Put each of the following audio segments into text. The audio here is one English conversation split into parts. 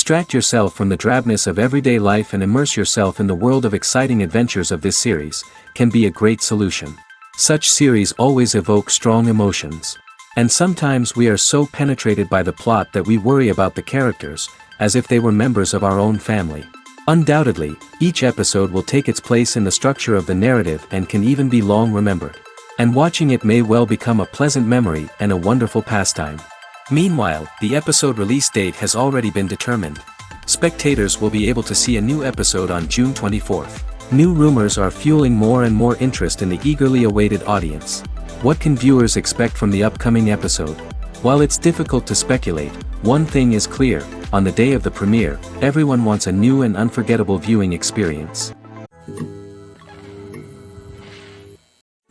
Distract yourself from the drabness of everyday life and immerse yourself in the world of exciting adventures of this series, can be a great solution. Such series always evoke strong emotions. And sometimes we are so penetrated by the plot that we worry about the characters, as if they were members of our own family. Undoubtedly, each episode will take its place in the structure of the narrative and can even be long remembered. And watching it may well become a pleasant memory and a wonderful pastime. Meanwhile, the episode release date has already been determined. Spectators will be able to see a new episode on June 24th. New rumors are fueling more and more interest in the eagerly awaited audience. What can viewers expect from the upcoming episode? While it's difficult to speculate, one thing is clear: on the day of the premiere, everyone wants a new and unforgettable viewing experience.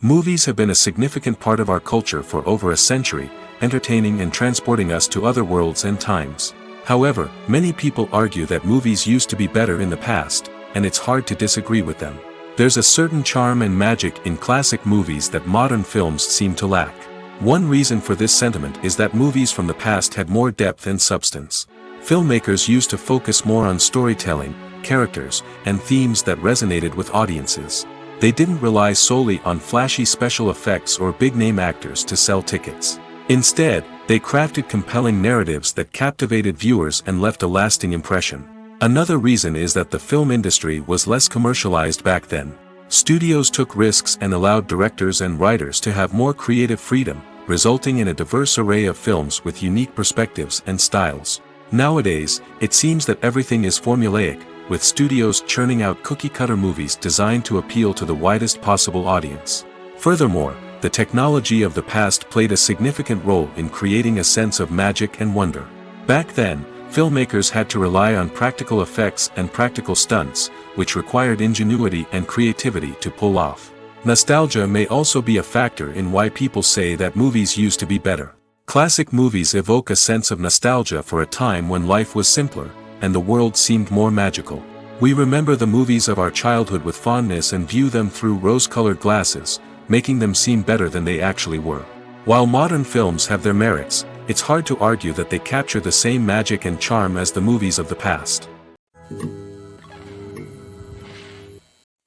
Movies have been a significant part of our culture for over a century, entertaining and transporting us to other worlds and times. However, many people argue that movies used to be better in the past, and it's hard to disagree with them. There's a certain charm and magic in classic movies that modern films seem to lack. One reason for this sentiment is that movies from the past had more depth and substance. Filmmakers used to focus more on storytelling, characters, and themes that resonated with audiences. They didn't rely solely on flashy special effects or big-name actors to sell tickets. Instead, they crafted compelling narratives that captivated viewers and left a lasting impression. Another reason is that the film industry was less commercialized back then. Studios took risks and allowed directors and writers to have more creative freedom, resulting in a diverse array of films with unique perspectives and styles. Nowadays, it seems that everything is formulaic, with studios churning out cookie-cutter movies designed to appeal to the widest possible audience. Furthermore, the technology of the past played a significant role in creating a sense of magic and wonder. Back then, filmmakers had to rely on practical effects and practical stunts, which required ingenuity and creativity to pull off. Nostalgia may also be a factor in why people say that movies used to be better. Classic movies evoke a sense of nostalgia for a time when life was simpler, and the world seemed more magical. We remember the movies of our childhood with fondness and view them through rose-colored glasses, making them seem better than they actually were. While modern films have their merits, it's hard to argue that they capture the same magic and charm as the movies of the past.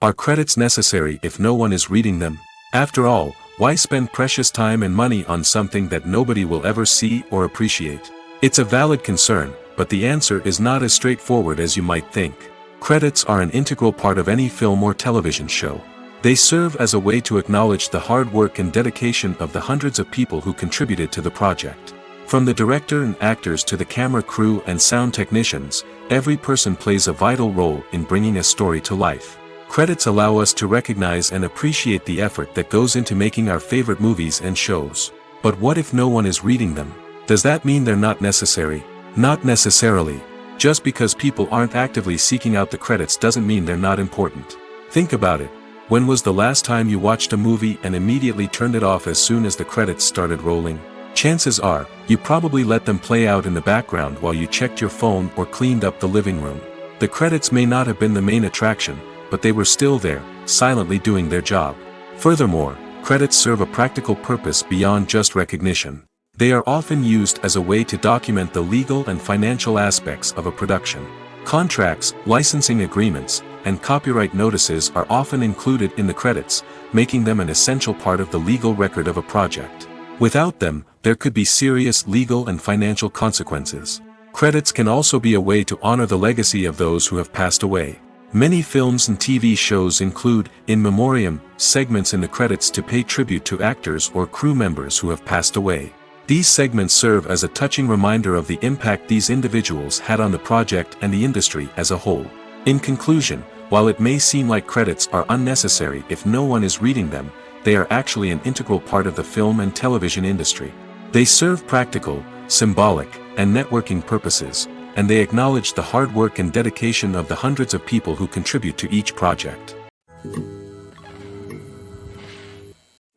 Are credits necessary if no one is reading them? After all, why spend precious time and money on something that nobody will ever see or appreciate? It's a valid concern, but the answer is not as straightforward as you might think. Credits are an integral part of any film or television show. They serve as a way to acknowledge the hard work and dedication of the hundreds of people who contributed to the project. From the director and actors to the camera crew and sound technicians, every person plays a vital role in bringing a story to life. Credits allow us to recognize and appreciate the effort that goes into making our favorite movies and shows. But what if no one is reading them? Does that mean they're not necessary? Not necessarily. Just because people aren't actively seeking out the credits doesn't mean they're not important. Think about it. When was the last time you watched a movie and immediately turned it off as soon as the credits started rolling? Chances are, you probably let them play out in the background while you checked your phone or cleaned up the living room. The credits may not have been the main attraction, but they were still there, silently doing their job. Furthermore, credits serve a practical purpose beyond just recognition. They are often used as a way to document the legal and financial aspects of a production. Contracts, licensing agreements, and copyright notices are often included in the credits, making them an essential part of the legal record of a project. Without them, there could be serious legal and financial consequences. Credits can also be a way to honor the legacy of those who have passed away. Many films and TV shows include, in memoriam, segments in the credits to pay tribute to actors or crew members who have passed away. These segments serve as a touching reminder of the impact these individuals had on the project and the industry as a whole. In conclusion, while it may seem like credits are unnecessary if no one is reading them, they are actually an integral part of the film and television industry. They serve practical, symbolic, and networking purposes, and they acknowledge the hard work and dedication of the hundreds of people who contribute to each project.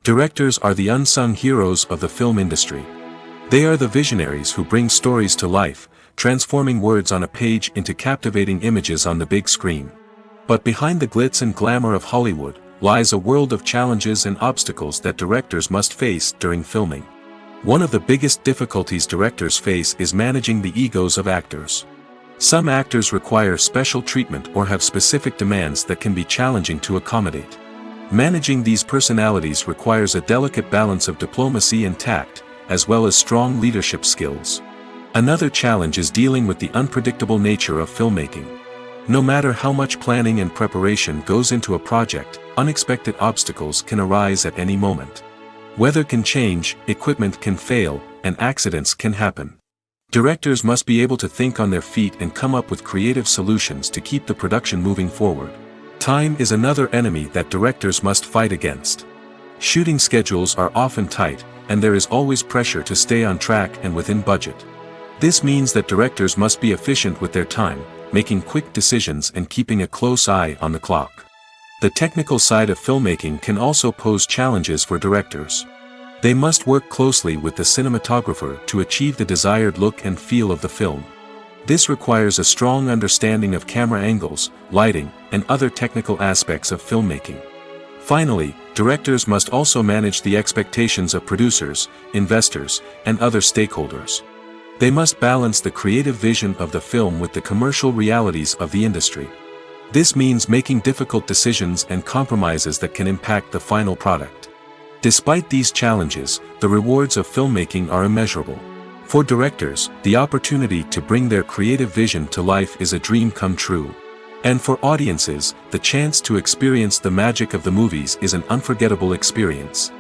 Directors are the unsung heroes of the film industry. They are the visionaries who bring stories to life, transforming words on a page into captivating images on the big screen. But behind the glitz and glamour of Hollywood, lies a world of challenges and obstacles that directors must face during filming. One of the biggest difficulties directors face is managing the egos of actors. Some actors require special treatment or have specific demands that can be challenging to accommodate. Managing these personalities requires a delicate balance of diplomacy and tact, as well as strong leadership skills. Another challenge is dealing with the unpredictable nature of filmmaking. No matter how much planning and preparation goes into a project, unexpected obstacles can arise at any moment. Weather can change, equipment can fail, and accidents can happen. Directors must be able to think on their feet and come up with creative solutions to keep the production moving forward. Time is another enemy that directors must fight against. Shooting schedules are often tight, and there is always pressure to stay on track and within budget. This means that directors must be efficient with their time, making quick decisions and keeping a close eye on the clock. The technical side of filmmaking can also pose challenges for directors. They must work closely with the cinematographer to achieve the desired look and feel of the film. This requires a strong understanding of camera angles, lighting, and other technical aspects of filmmaking. Finally, directors must also manage the expectations of producers, investors, and other stakeholders. They must balance the creative vision of the film with the commercial realities of the industry. This means making difficult decisions and compromises that can impact the final product. Despite these challenges, the rewards of filmmaking are immeasurable. For directors, the opportunity to bring their creative vision to life is a dream come true. And for audiences, the chance to experience the magic of the movies is an unforgettable experience.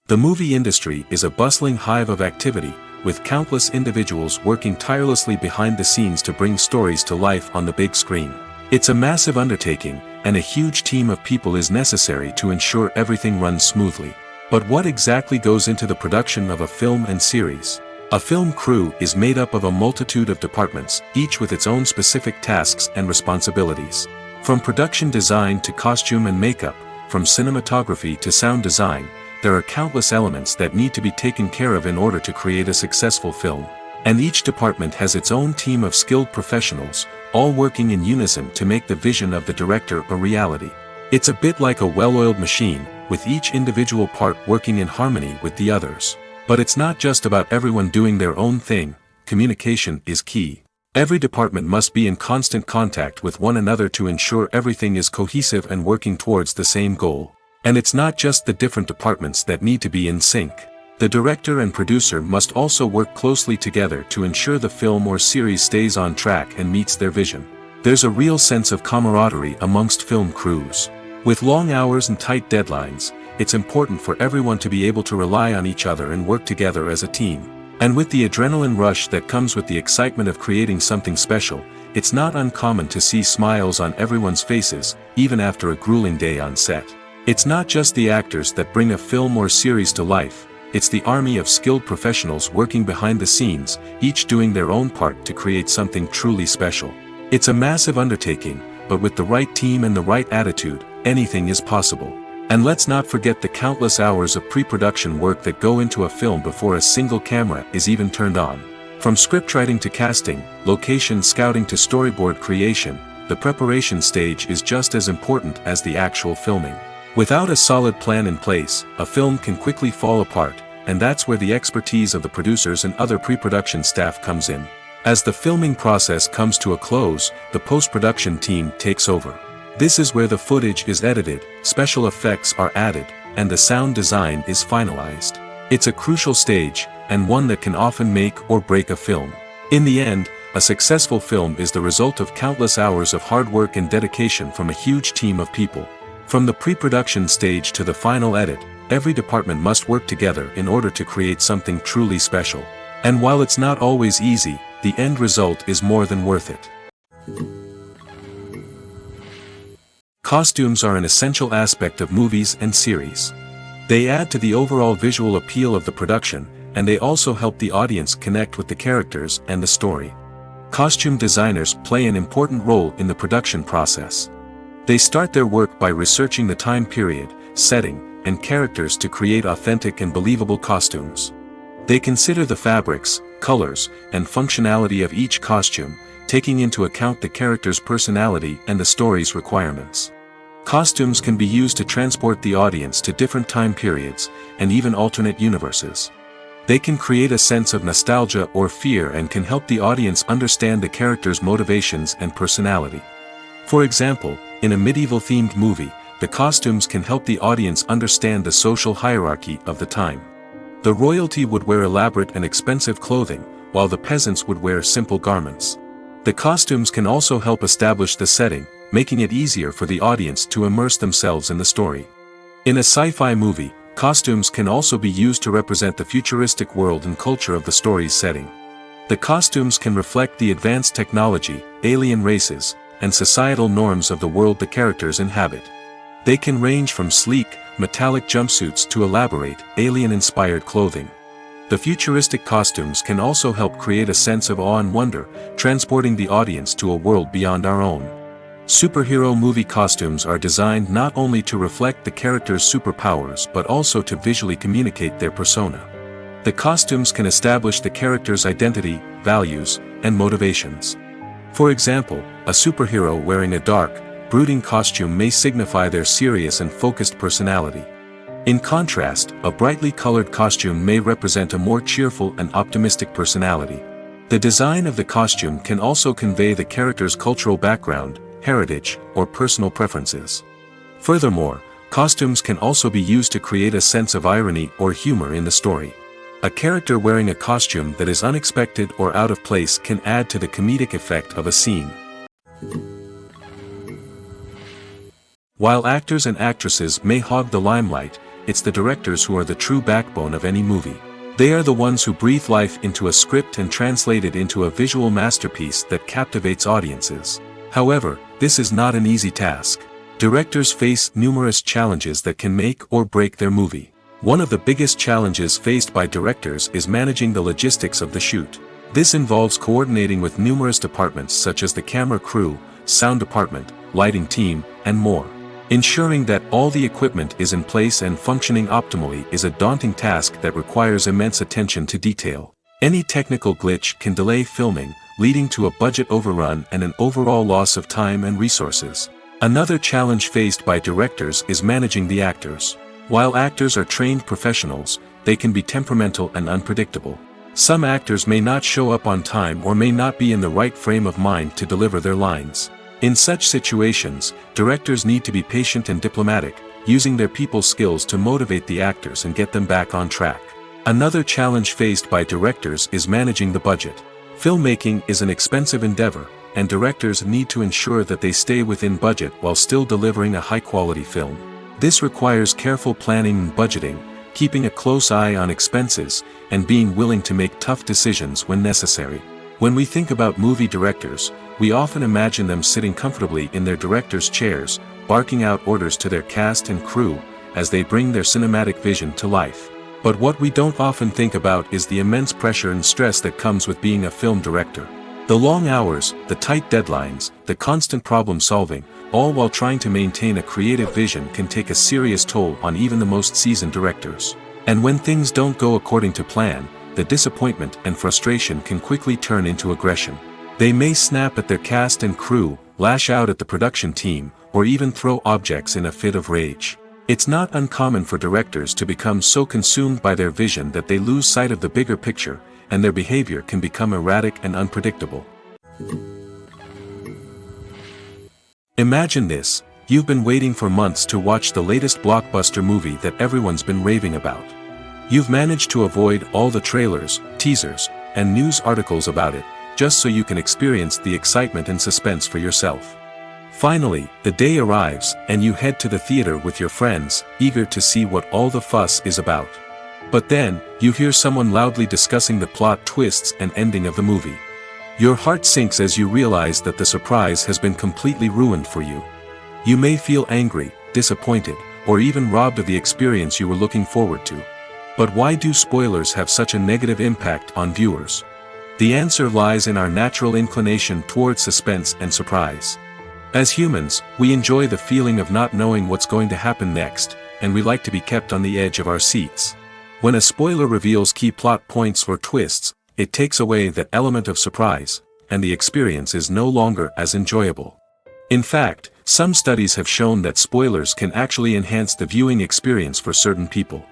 The movie industry is a bustling hive of activity, with countless individuals working tirelessly behind the scenes to bring stories to life on the big screen. It's a massive undertaking, and a huge team of people is necessary to ensure everything runs smoothly. But what exactly goes into the production of a film and series? A film crew is made up of a multitude of departments, each with its own specific tasks and responsibilities. From production design to costume and makeup, from cinematography to sound design, there are countless elements that need to be taken care of in order to create a successful film. And each department has its own team of skilled professionals, all working in unison to make the vision of the director a reality. It's a bit like a well-oiled machine, with each individual part working in harmony with the others. But it's not just about everyone doing their own thing. Communication is key. Every department must be in constant contact with one another to ensure everything is cohesive and working towards the same goal. And it's not just the different departments that need to be in sync. The director and producer must also work closely together to ensure the film or series stays on track and meets their vision. There's a real sense of camaraderie amongst film crews. With long hours and tight deadlines, it's important for everyone to be able to rely on each other and work together as a team. And with the adrenaline rush that comes with the excitement of creating something special, it's not uncommon to see smiles on everyone's faces, even after a grueling day on set. It's not just the actors that bring a film or series to life, it's the army of skilled professionals working behind the scenes, each doing their own part to create something truly special. It's a massive undertaking, but with the right team and the right attitude, anything is possible. And let's not forget the countless hours of pre-production work that go into a film before a single camera is even turned on. From scriptwriting to casting, location scouting to storyboard creation, the preparation stage is just as important as the actual filming. Without a solid plan in place, a film can quickly fall apart, and that's where the expertise of the producers and other pre-production staff comes in. As the filming process comes to a close, the post-production team takes over. This is where the footage is edited, special effects are added, and the sound design is finalized. It's a crucial stage, and one that can often make or break a film. In the end, a successful film is the result of countless hours of hard work and dedication from a huge team of people. From the pre-production stage to the final edit, every department must work together in order to create something truly special. And while it's not always easy, the end result is more than worth it. Costumes are an essential aspect of movies and series. They add to the overall visual appeal of the production, and they also help the audience connect with the characters and the story. Costume designers play an important role in the production process. They start their work by researching the time period, setting, and characters to create authentic and believable costumes. They consider the fabrics, colors, and functionality of each costume, taking into account the character's personality and the story's requirements. Costumes can be used to transport the audience to different time periods, and even alternate universes. They can create a sense of nostalgia or fear and can help the audience understand the character's motivations and personality. For example, in a medieval-themed movie, the costumes can help the audience understand the social hierarchy of the time. The royalty would wear elaborate and expensive clothing, while the peasants would wear simple garments. The costumes can also help establish the setting, making it easier for the audience to immerse themselves in the story. In a sci-fi movie, costumes can also be used to represent the futuristic world and culture of the story's setting. The costumes can reflect the advanced technology, alien races, and societal norms of the world the characters inhabit. They can range from sleek, metallic jumpsuits to elaborate, alien-inspired clothing. The futuristic costumes can also help create a sense of awe and wonder, transporting the audience to a world beyond our own. Superhero movie costumes are designed not only to reflect the character's superpowers but also to visually communicate their persona. The costumes can establish the character's identity, values, and motivations. For example, a superhero wearing a dark, brooding costume may signify their serious and focused personality. In contrast, a brightly colored costume may represent a more cheerful and optimistic personality. The design of the costume can also convey the character's cultural background, heritage, or personal preferences. Furthermore, costumes can also be used to create a sense of irony or humor in the story. A character wearing a costume that is unexpected or out of place can add to the comedic effect of a scene. While actors and actresses may hog the limelight, it's the directors who are the true backbone of any movie. They are the ones who breathe life into a script and translate it into a visual masterpiece that captivates audiences. However, this is not an easy task. Directors face numerous challenges that can make or break their movie. One of the biggest challenges faced by directors is managing the logistics of the shoot. This involves coordinating with numerous departments such as the camera crew, sound department, lighting team, and more. Ensuring that all the equipment is in place and functioning optimally is a daunting task that requires immense attention to detail. Any technical glitch can delay filming, leading to a budget overrun and an overall loss of time and resources. Another challenge faced by directors is managing the actors. While actors are trained professionals, they can be temperamental and unpredictable. Some actors may not show up on time or may not be in the right frame of mind to deliver their lines. In such situations, directors need to be patient and diplomatic, using their people skills to motivate the actors and get them back on track. Another challenge faced by directors is managing the budget. Filmmaking is an expensive endeavor, and directors need to ensure that they stay within budget while still delivering a high-quality film. This requires careful planning and budgeting, keeping a close eye on expenses, and being willing to make tough decisions when necessary. When we think about movie directors, we often imagine them sitting comfortably in their director's chairs, barking out orders to their cast and crew, as they bring their cinematic vision to life. But what we don't often think about is the immense pressure and stress that comes with being a film director. The long hours, the tight deadlines, the constant problem solving, all while trying to maintain a creative vision can take a serious toll on even the most seasoned directors. And when things don't go according to plan, the disappointment and frustration can quickly turn into aggression. They may snap at their cast and crew, lash out at the production team, or even throw objects in a fit of rage. It's not uncommon for directors to become so consumed by their vision that they lose sight of the bigger picture, and their behavior can become erratic and unpredictable. Imagine this: you've been waiting for months to watch the latest blockbuster movie that everyone's been raving about. You've managed to avoid all the trailers, teasers, and news articles about it, just so you can experience the excitement and suspense for yourself. Finally, the day arrives, and you head to the theater with your friends, eager to see what all the fuss is about. But then, you hear someone loudly discussing the plot twists and ending of the movie. Your heart sinks as you realize that the surprise has been completely ruined for you. You may feel angry, disappointed, or even robbed of the experience you were looking forward to. But why do spoilers have such a negative impact on viewers? The answer lies in our natural inclination toward suspense and surprise. As humans, we enjoy the feeling of not knowing what's going to happen next, and we like to be kept on the edge of our seats. When a spoiler reveals key plot points or twists, it takes away that element of surprise, and the experience is no longer as enjoyable. In fact, some studies have shown that spoilers can actually enhance the viewing experience for certain people.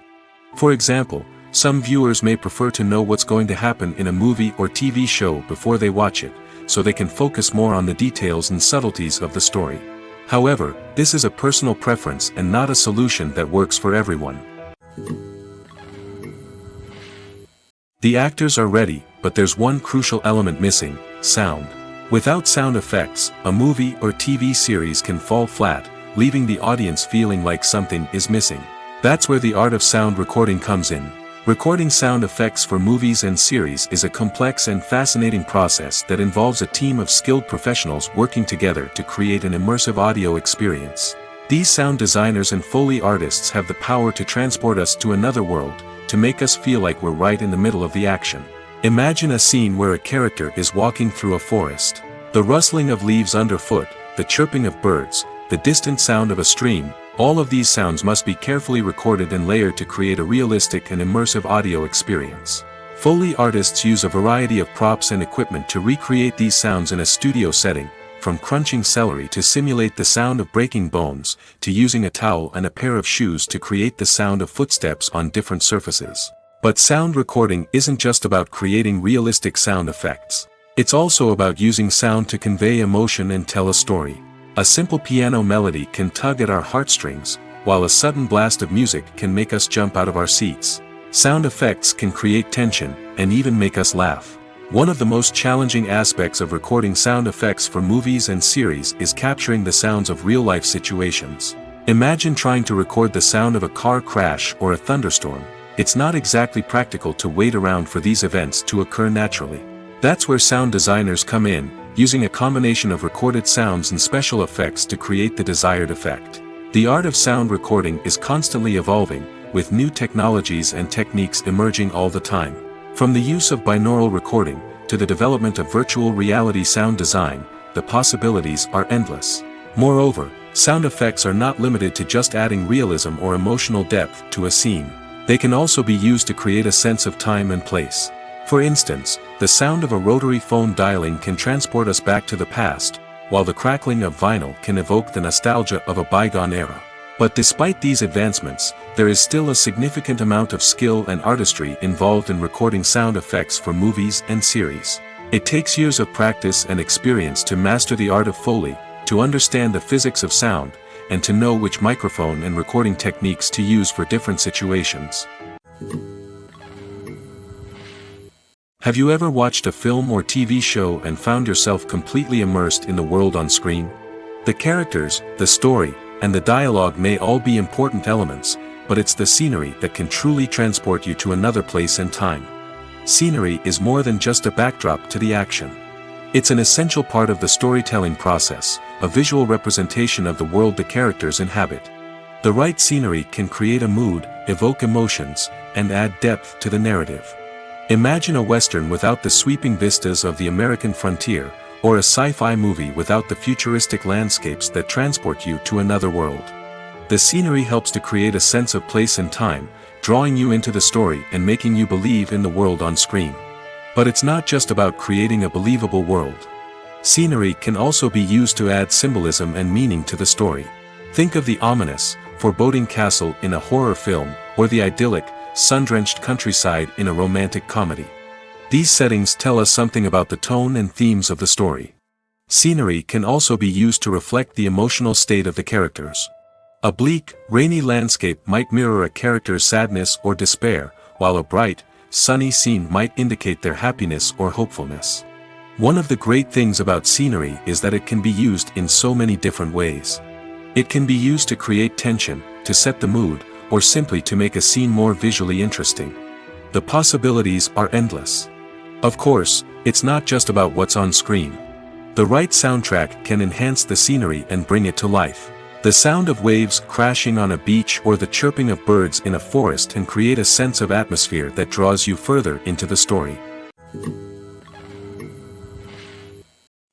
For example, Some viewers may prefer to know what's going to happen in a movie or TV show before they watch it, so they can focus more on the details and subtleties of the story. However, this is a personal preference and not a solution that works for everyone. The actors are ready, but there's one crucial element missing: sound. Without sound effects, a movie or TV series can fall flat, leaving the audience feeling like something is missing. That's where the art of sound recording comes in. Recording sound effects for movies and series is a complex and fascinating process that involves a team of skilled professionals working together to create an immersive audio experience. These sound designers and Foley artists have the power to transport us to another world, to make us feel like we're right in the middle of the action. Imagine a scene where a character is walking through a forest. The rustling of leaves underfoot, the chirping of birds, the distant sound of a stream, all of these sounds must be carefully recorded and layered to create a realistic and immersive audio experience. Foley artists use a variety of props and equipment to recreate these sounds in a studio setting, from crunching celery to simulate the sound of breaking bones, to using a towel and a pair of shoes to create the sound of footsteps on different surfaces. But sound recording isn't just about creating realistic sound effects. It's also about using sound to convey emotion and tell a story. A simple piano melody can tug at our heartstrings, while a sudden blast of music can make us jump out of our seats. Sound effects can create tension, and even make us laugh. One of the most challenging aspects of recording sound effects for movies and series is capturing the sounds of real-life situations. Imagine trying to record the sound of a car crash or a thunderstorm. It's not exactly practical to wait around for these events to occur naturally. That's where sound designers come in, using a combination of recorded sounds and special effects to create the desired effect. The art of sound recording is constantly evolving, with new technologies and techniques emerging all the time. From the use of binaural recording, to the development of virtual reality sound design, the possibilities are endless. Moreover, sound effects are not limited to just adding realism or emotional depth to a scene. They can also be used to create a sense of time and place. For instance, the sound of a rotary phone dialing can transport us back to the past, while the crackling of vinyl can evoke the nostalgia of a bygone era. But despite these advancements, there is still a significant amount of skill and artistry involved in recording sound effects for movies and series. It takes years of practice and experience to master the art of Foley, to understand the physics of sound, and to know which microphone and recording techniques to use for different situations. Have you ever watched a film or TV show and found yourself completely immersed in the world on screen? The characters, the story, and the dialogue may all be important elements, but it's the scenery that can truly transport you to another place and time. Scenery is more than just a backdrop to the action. It's an essential part of the storytelling process, a visual representation of the world the characters inhabit. The right scenery can create a mood, evoke emotions, and add depth to the narrative. Imagine a Western without the sweeping vistas of the American frontier, or a sci-fi movie without the futuristic landscapes that transport you to another world. The scenery helps to create a sense of place and time, drawing you into the story and making you believe in the world on screen. But it's not just about creating a believable world. Scenery can also be used to add symbolism and meaning to the story. Think of the ominous, foreboding castle in a horror film, or the idyllic, sun-drenched countryside in a romantic comedy. These settings tell us something about the tone and themes of the story. Scenery can also be used to reflect the emotional state of the characters. A bleak, rainy landscape might mirror a character's sadness or despair, while a bright, sunny scene might indicate their happiness or hopefulness. One of the great things about scenery is that it can be used in so many different ways. It can be used to create tension, to set the mood, or simply to make a scene more visually interesting. The possibilities are endless. Of course, it's not just about what's on screen. The right soundtrack can enhance the scenery and bring it to life. The sound of waves crashing on a beach or the chirping of birds in a forest can create a sense of atmosphere that draws you further into the story.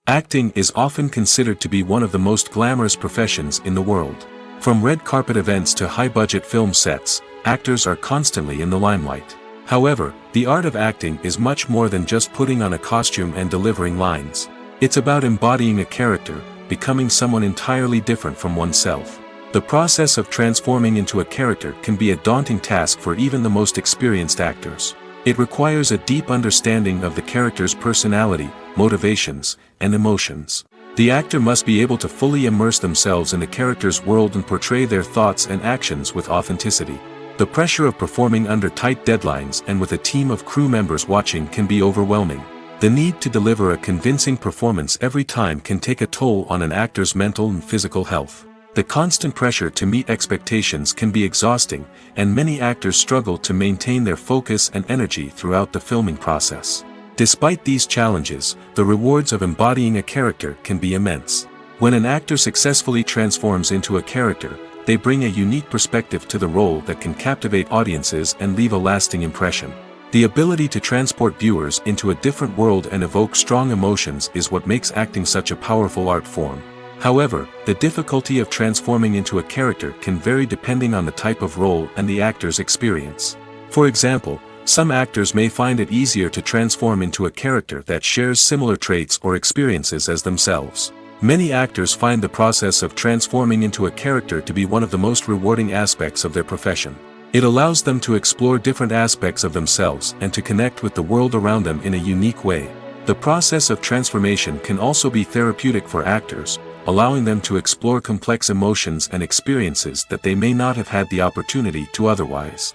Acting is often considered to be one of the most glamorous professions in the world. From red carpet events to high-budget film sets, actors are constantly in the limelight. However, the art of acting is much more than just putting on a costume and delivering lines. It's about embodying a character, becoming someone entirely different from oneself. The process of transforming into a character can be a daunting task for even the most experienced actors. It requires a deep understanding of the character's personality, motivations, and emotions. The actor must be able to fully immerse themselves in the character's world and portray their thoughts and actions with authenticity. The pressure of performing under tight deadlines and with a team of crew members watching can be overwhelming. The need to deliver a convincing performance every time can take a toll on an actor's mental and physical health. The constant pressure to meet expectations can be exhausting, and many actors struggle to maintain their focus and energy throughout the filming process. Despite these challenges, the rewards of embodying a character can be immense. When an actor successfully transforms into a character, they bring a unique perspective to the role that can captivate audiences and leave a lasting impression. The ability to transport viewers into a different world and evoke strong emotions is what makes acting such a powerful art form. However, the difficulty of transforming into a character can vary depending on the type of role and the actor's experience. For example, some actors may find it easier to transform into a character that shares similar traits or experiences as themselves. Many actors find the process of transforming into a character to be one of the most rewarding aspects of their profession. It allows them to explore different aspects of themselves and to connect with the world around them in a unique way. The process of transformation can also be therapeutic for actors, allowing them to explore complex emotions and experiences that they may not have had the opportunity to otherwise.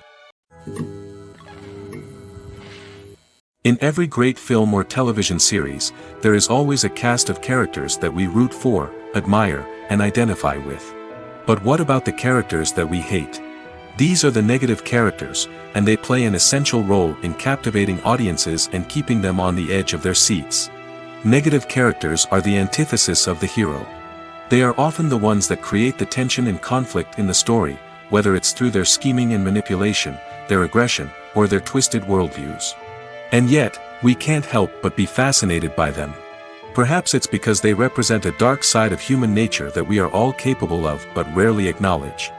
In every great film or television series, there is always a cast of characters that we root for, admire, and identify with. But what about the characters that we hate? These are the negative characters, and they play an essential role in captivating audiences and keeping them on the edge of their seats. Negative characters are the antithesis of the hero. They are often the ones that create the tension and conflict in the story, whether it's through their scheming and manipulation, their aggression, or their twisted worldviews. And yet, we can't help but be fascinated by them. Perhaps it's because they represent a dark side of human nature that we are all capable of but rarely acknowledge.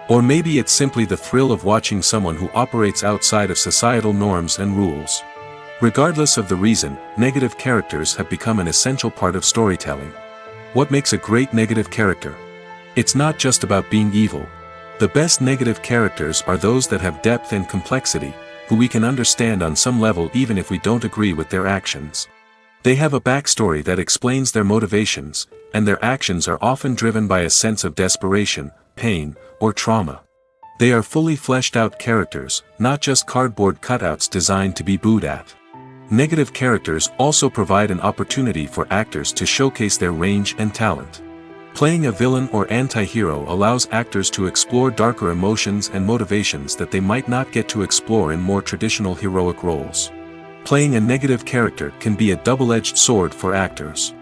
Or maybe it's simply the thrill of watching someone who operates outside of societal norms and rules. Regardless of the reason, negative characters have become an essential part of storytelling. What makes a great negative character? It's not just about being evil. The best negative characters are those that have depth and complexity, who we can understand on some level even if we don't agree with their actions. They have a backstory that explains their motivations, and their actions are often driven by a sense of desperation, pain, or trauma. They are fully fleshed out characters, not just cardboard cutouts designed to be booed at. Negative characters also provide an opportunity for actors to showcase their range and talent. Playing a villain or anti-hero allows actors to explore darker emotions and motivations that they might not get to explore in more traditional heroic roles. Playing a negative character can be a double-edged sword for actors.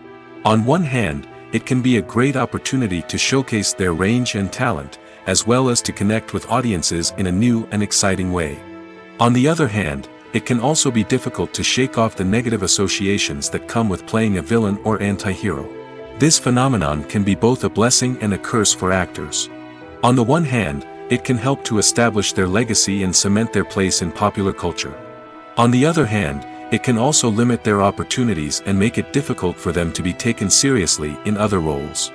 On one hand, it can be a great opportunity to showcase their range and talent, as well as to connect with audiences in a new and exciting way. On the other hand, it can also be difficult to shake off the negative associations that come with playing a villain or anti-hero. This phenomenon can be both a blessing and a curse for actors. On the one hand, it can help to establish their legacy and cement their place in popular culture. On the other hand, it can also limit their opportunities and make it difficult for them to be taken seriously in other roles.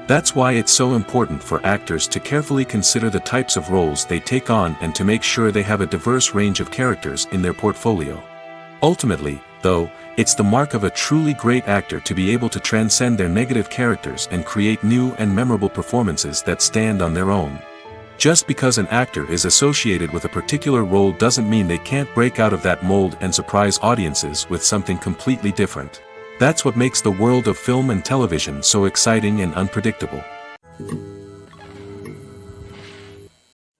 That's why it's so important for actors to carefully consider the types of roles they take on and to make sure they have a diverse range of characters in their portfolio. Ultimately, though, it's the mark of a truly great actor to be able to transcend their negative characters and create new and memorable performances that stand on their own. Just because an actor is associated with a particular role doesn't mean they can't break out of that mold and surprise audiences with something completely different. That's what makes the world of film and television so exciting and unpredictable.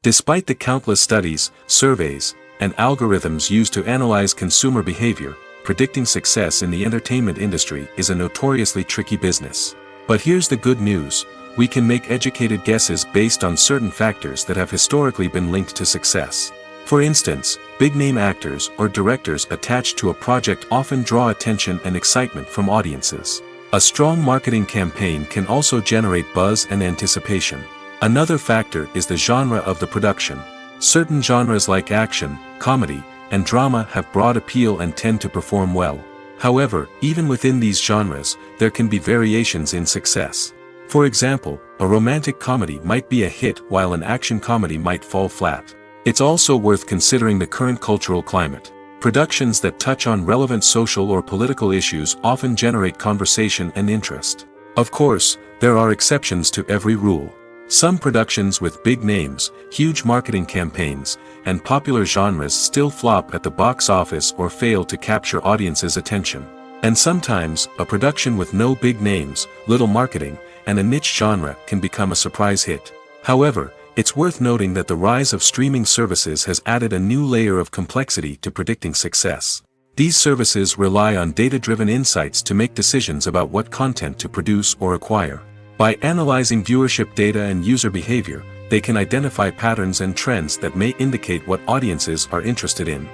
Despite the countless studies, surveys, and algorithms used to analyze consumer behavior, predicting success in the entertainment industry is a notoriously tricky business. But here's the good news: we can make educated guesses based on certain factors that have historically been linked to success. For instance, big-name actors or directors attached to a project often draw attention and excitement from audiences. A strong marketing campaign can also generate buzz and anticipation. Another factor is the genre of the production. Certain genres like action, comedy, and drama have broad appeal and tend to perform well. However, even within these genres, there can be variations in success. For example, a romantic comedy might be a hit while an action comedy might fall flat. It's also worth considering the current cultural climate. Productions that touch on relevant social or political issues often generate conversation and interest. Of course, there are exceptions to every rule. Some productions with big names, huge marketing campaigns, and popular genres still flop at the box office or fail to capture audiences' attention. And sometimes, a production with no big names, little marketing, and a niche genre can become a surprise hit. However, it's worth noting that the rise of streaming services has added a new layer of complexity to predicting success. These services rely on data-driven insights to make decisions about what content to produce or acquire. By analyzing viewership data and user behavior, they can identify patterns and trends that may indicate what audiences are interested in.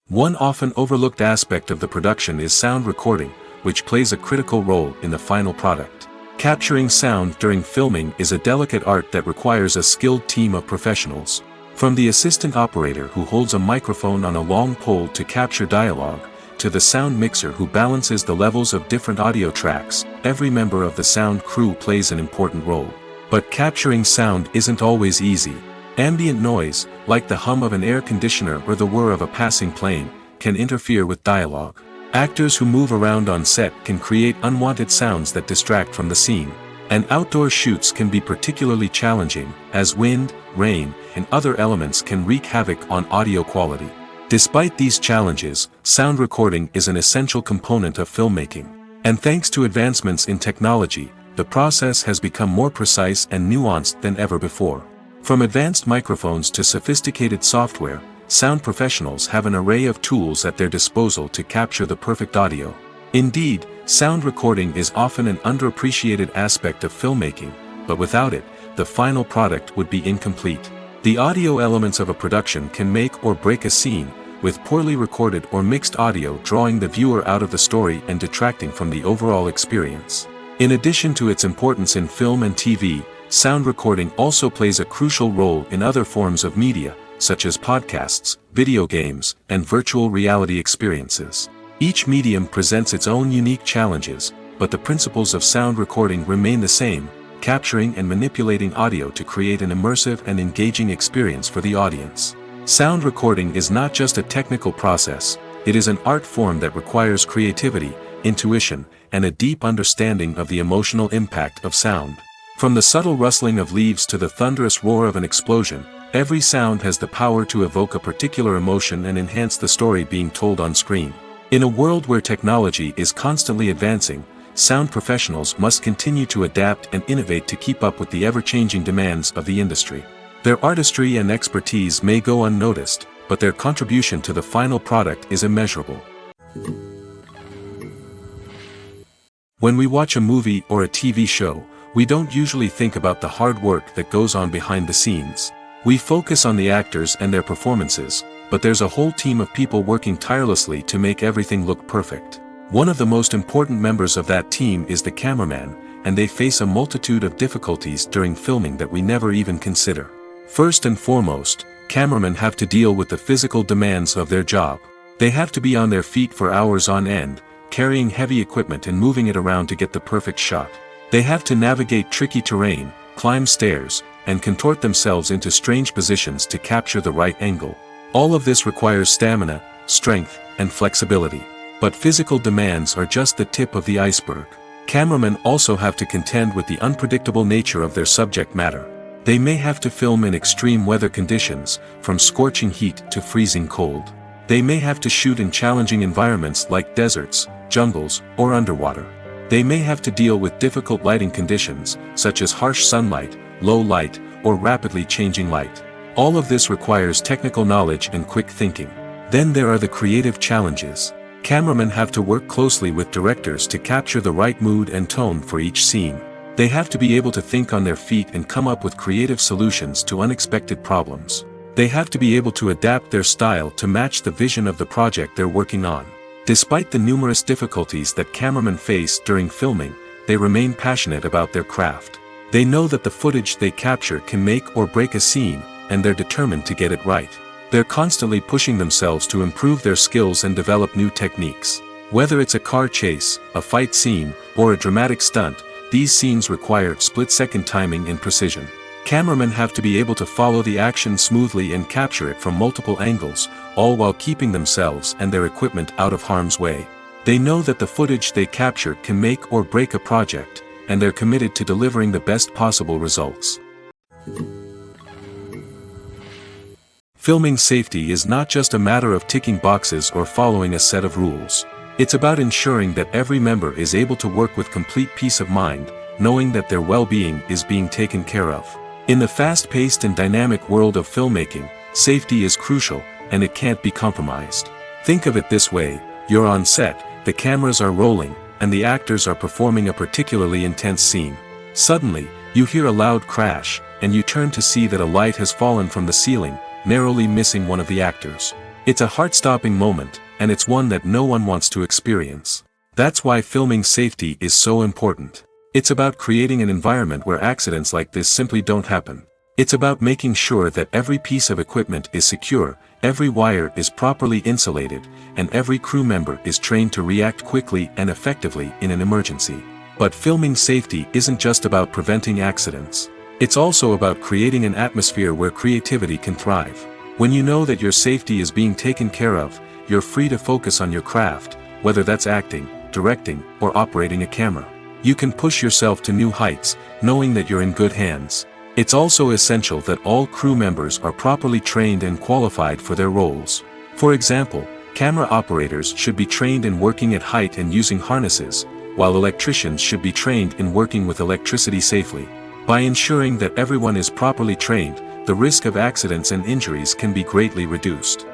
One often overlooked aspect of the production is sound recording, which plays a critical role in the final product. Capturing sound during filming is a delicate art that requires a skilled team of professionals. From the assistant operator who holds a microphone on a long pole to capture dialogue, to the sound mixer who balances the levels of different audio tracks, every member of the sound crew plays an important role. But capturing sound isn't always easy. Ambient noise, like the hum of an air conditioner or the whir of a passing plane, can interfere with dialogue. Actors who move around on set can create unwanted sounds that distract from the scene. And outdoor shoots can be particularly challenging, as wind, rain, and other elements can wreak havoc on audio quality. Despite these challenges, sound recording is an essential component of filmmaking. And thanks to advancements in technology, the process has become more precise and nuanced than ever before. From advanced microphones to sophisticated software, sound professionals have an array of tools at their disposal to capture the perfect audio. Indeed, sound recording is often an underappreciated aspect of filmmaking, but without it, the final product would be incomplete. The audio elements of a production can make or break a scene, with poorly recorded or mixed audio drawing the viewer out of the story and detracting from the overall experience. In addition to its importance in film and TV, sound recording also plays a crucial role in other forms of media, such as podcasts, video games, and virtual reality experiences. Each medium presents its own unique challenges, but the principles of sound recording remain the same: capturing and manipulating audio to create an immersive and engaging experience for the audience. Sound recording is not just a technical process, it is an art form that requires creativity, intuition, and a deep understanding of the emotional impact of sound. From the subtle rustling of leaves to the thunderous roar of an explosion, every sound has the power to evoke a particular emotion and enhance the story being told on screen. In a world where technology is constantly advancing, sound professionals must continue to adapt and innovate to keep up with the ever-changing demands of the industry. Their artistry and expertise may go unnoticed, but their contribution to the final product is immeasurable. When we watch a movie or a TV show, we don't usually think about the hard work that goes on behind the scenes. We focus on the actors and their performances, but there's a whole team of people working tirelessly to make everything look perfect. One of the most important members of that team is the cameraman, and they face a multitude of difficulties during filming that we never even consider. First and foremost, cameramen have to deal with the physical demands of their job. They have to be on their feet for hours on end, carrying heavy equipment and moving it around to get the perfect shot. They have to navigate tricky terrain, climb stairs, and contort themselves into strange positions to capture the right angle. All of this requires stamina, strength, and flexibility. But physical demands are just the tip of the iceberg. Cameramen also have to contend with the unpredictable nature of their subject matter. They may have to film in extreme weather conditions, from scorching heat to freezing cold. They may have to shoot in challenging environments like deserts, jungles, or underwater. They may have to deal with difficult lighting conditions, such as harsh sunlight, low light, or rapidly changing light. All of this requires technical knowledge and quick thinking. Then there are the creative challenges. Cameramen have to work closely with directors to capture the right mood and tone for each scene. They have to be able to think on their feet and come up with creative solutions to unexpected problems. They have to be able to adapt their style to match the vision of the project they're working on. Despite the numerous difficulties that cameramen face during filming, they remain passionate about their craft. They know that the footage they capture can make or break a scene, and they're determined to get it right. They're constantly pushing themselves to improve their skills and develop new techniques. Whether it's a car chase, a fight scene, or a dramatic stunt, these scenes require split-second timing and precision. Cameramen have to be able to follow the action smoothly and capture it from multiple angles, all while keeping themselves and their equipment out of harm's way. They know that the footage they capture can make or break a project, and they're committed to delivering the best possible results. Filming safety is not just a matter of ticking boxes or following a set of rules. It's about ensuring that every member is able to work with complete peace of mind, knowing that their well-being is being taken care of. In the fast-paced and dynamic world of filmmaking, safety is crucial, and it can't be compromised. Think of it this way: you're on set, the cameras are rolling, and the actors are performing a particularly intense scene. Suddenly, you hear a loud crash, and you turn to see that a light has fallen from the ceiling, narrowly missing one of the actors. It's a heart-stopping moment, and it's one that no one wants to experience. That's why filming safety is so important. It's about creating an environment where accidents like this simply don't happen. It's about making sure that every piece of equipment is secure, every wire is properly insulated, and every crew member is trained to react quickly and effectively in an emergency. But filming safety isn't just about preventing accidents. It's also about creating an atmosphere where creativity can thrive. When you know that your safety is being taken care of, you're free to focus on your craft, whether that's acting, directing, or operating a camera. You can push yourself to new heights, knowing that you're in good hands. It's also essential that all crew members are properly trained and qualified for their roles. For example, camera operators should be trained in working at height and using harnesses, while electricians should be trained in working with electricity safely. By ensuring that everyone is properly trained, the risk of accidents and injuries can be greatly reduced.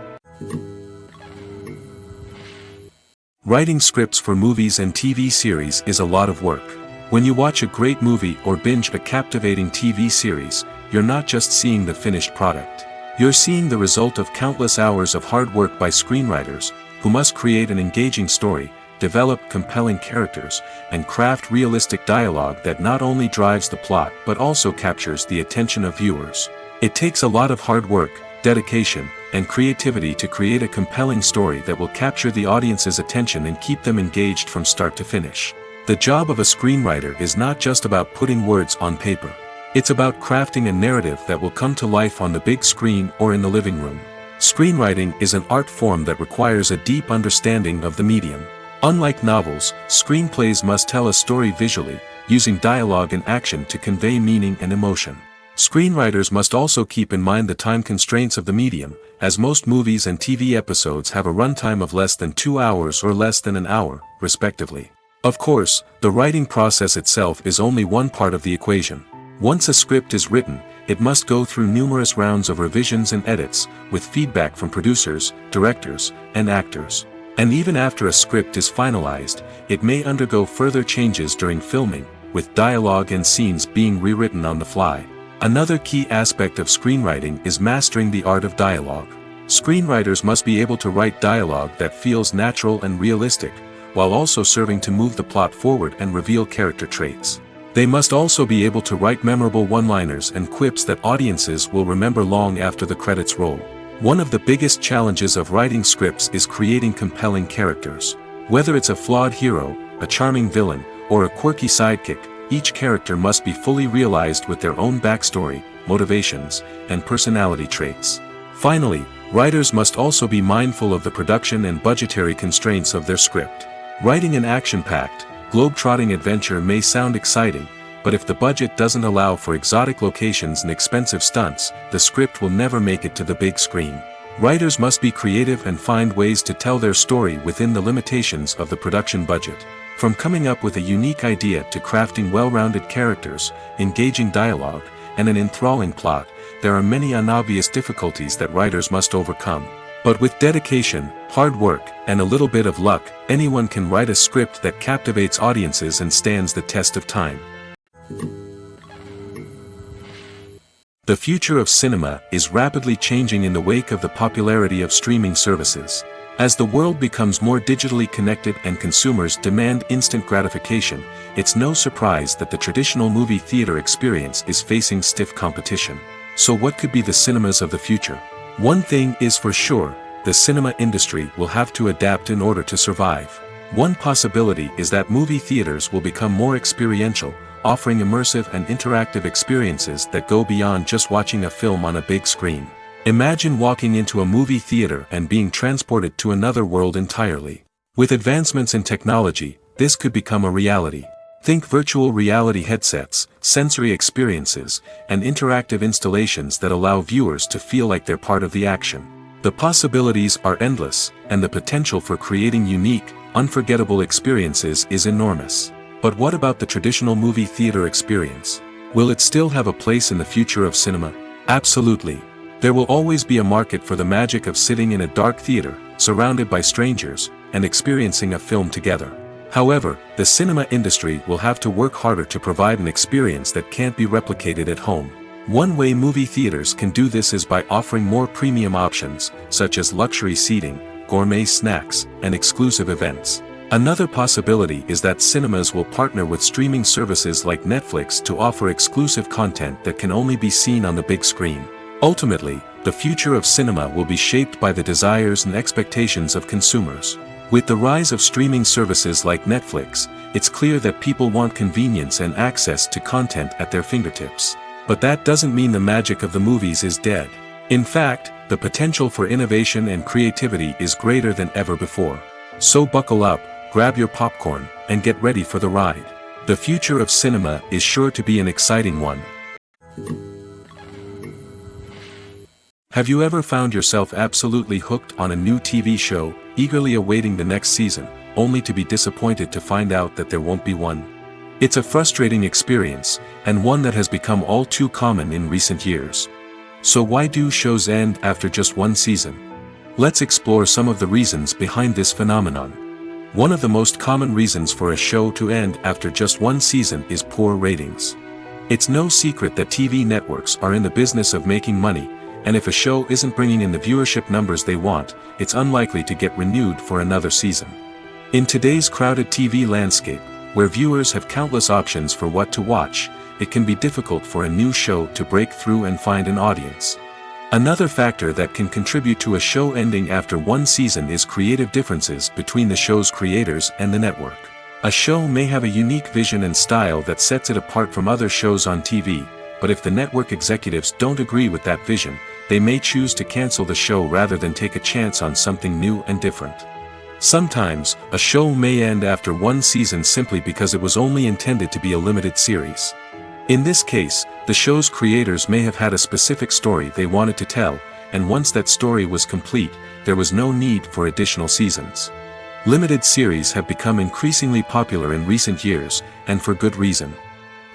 Writing scripts for movies and TV series is a lot of work. When you watch a great movie or binge a captivating TV series, you're not just seeing the finished product. You're seeing the result of countless hours of hard work by screenwriters, who must create an engaging story, develop compelling characters, and craft realistic dialogue that not only drives the plot but also captures the attention of viewers. It takes a lot of hard work, dedication, and creativity to create a compelling story that will capture the audience's attention and keep them engaged from start to finish. The job of a screenwriter is not just about putting words on paper. It's about crafting a narrative that will come to life on the big screen or in the living room. Screenwriting is an art form that requires a deep understanding of the medium. Unlike novels, screenplays must tell a story visually, using dialogue and action to convey meaning and emotion. Screenwriters must also keep in mind the time constraints of the medium, as most movies and TV episodes have a runtime of less than 2 hours or less than an hour, respectively. Of course, the writing process itself is only one part of the equation. Once a script is written, it must go through numerous rounds of revisions and edits, with feedback from producers, directors, and actors. And even after a script is finalized, it may undergo further changes during filming, with dialogue and scenes being rewritten on the fly. Another key aspect of screenwriting is mastering the art of dialogue. Screenwriters must be able to write dialogue that feels natural and realistic, while also serving to move the plot forward and reveal character traits. They must also be able to write memorable one-liners and quips that audiences will remember long after the credits roll. One of the biggest challenges of writing scripts is creating compelling characters. Whether it's a flawed hero, a charming villain, or a quirky sidekick, each character must be fully realized with their own backstory, motivations, and personality traits. Finally, writers must also be mindful of the production and budgetary constraints of their script. Writing an action-packed, globe-trotting adventure may sound exciting, but if the budget doesn't allow for exotic locations and expensive stunts, the script will never make it to the big screen. Writers must be creative and find ways to tell their story within the limitations of the production budget. From coming up with a unique idea to crafting well-rounded characters, engaging dialogue, and an enthralling plot, there are many unobvious difficulties that writers must overcome. But with dedication, hard work, and a little bit of luck, anyone can write a script that captivates audiences and stands the test of time. The future of cinema is rapidly changing in the wake of the popularity of streaming services. As the world becomes more digitally connected and consumers demand instant gratification, it's no surprise that the traditional movie theater experience is facing stiff competition. So what could be the cinemas of the future? One thing is for sure, the cinema industry will have to adapt in order to survive. One possibility is that movie theaters will become more experiential, offering immersive and interactive experiences that go beyond just watching a film on a big screen. Imagine walking into a movie theater and being transported to another world entirely. With advancements in technology, this could become a reality. Think virtual reality headsets, sensory experiences, and interactive installations that allow viewers to feel like they're part of the action. The possibilities are endless, and the potential for creating unique, unforgettable experiences is enormous. But what about the traditional movie theater experience? Will it still have a place in the future of cinema? Absolutely. There will always be a market for the magic of sitting in a dark theater, surrounded by strangers, and experiencing a film together. However, the cinema industry will have to work harder to provide an experience that can't be replicated at home. One way movie theaters can do this is by offering more premium options, such as luxury seating, gourmet snacks, and exclusive events. Another possibility is that cinemas will partner with streaming services like Netflix to offer exclusive content that can only be seen on the big screen. Ultimately, the future of cinema will be shaped by the desires and expectations of consumers. With the rise of streaming services like Netflix, it's clear that people want convenience and access to content at their fingertips. But that doesn't mean the magic of the movies is dead. In fact, the potential for innovation and creativity is greater than ever before. So buckle up, grab your popcorn, and get ready for the ride. The future of cinema is sure to be an exciting one. Have you ever found yourself absolutely hooked on a new TV show, eagerly awaiting the next season, only to be disappointed to find out that there won't be one? It's a frustrating experience, and one that has become all too common in recent years. So why do shows end after just one season? Let's explore some of the reasons behind this phenomenon. One of the most common reasons for a show to end after just one season is poor ratings. It's no secret that TV networks are in the business of making money, and if a show isn't bringing in the viewership numbers they want, it's unlikely to get renewed for another season. In today's crowded TV landscape, where viewers have countless options for what to watch, it can be difficult for a new show to break through and find an audience. Another factor that can contribute to a show ending after one season is creative differences between the show's creators and the network. A show may have a unique vision and style that sets it apart from other shows on TV, but if the network executives don't agree with that vision, they may choose to cancel the show rather than take a chance on something new and different. Sometimes, a show may end after one season simply because it was only intended to be a limited series. In this case, the show's creators may have had a specific story they wanted to tell, and once that story was complete, there was no need for additional seasons. Limited series have become increasingly popular in recent years, and for good reason.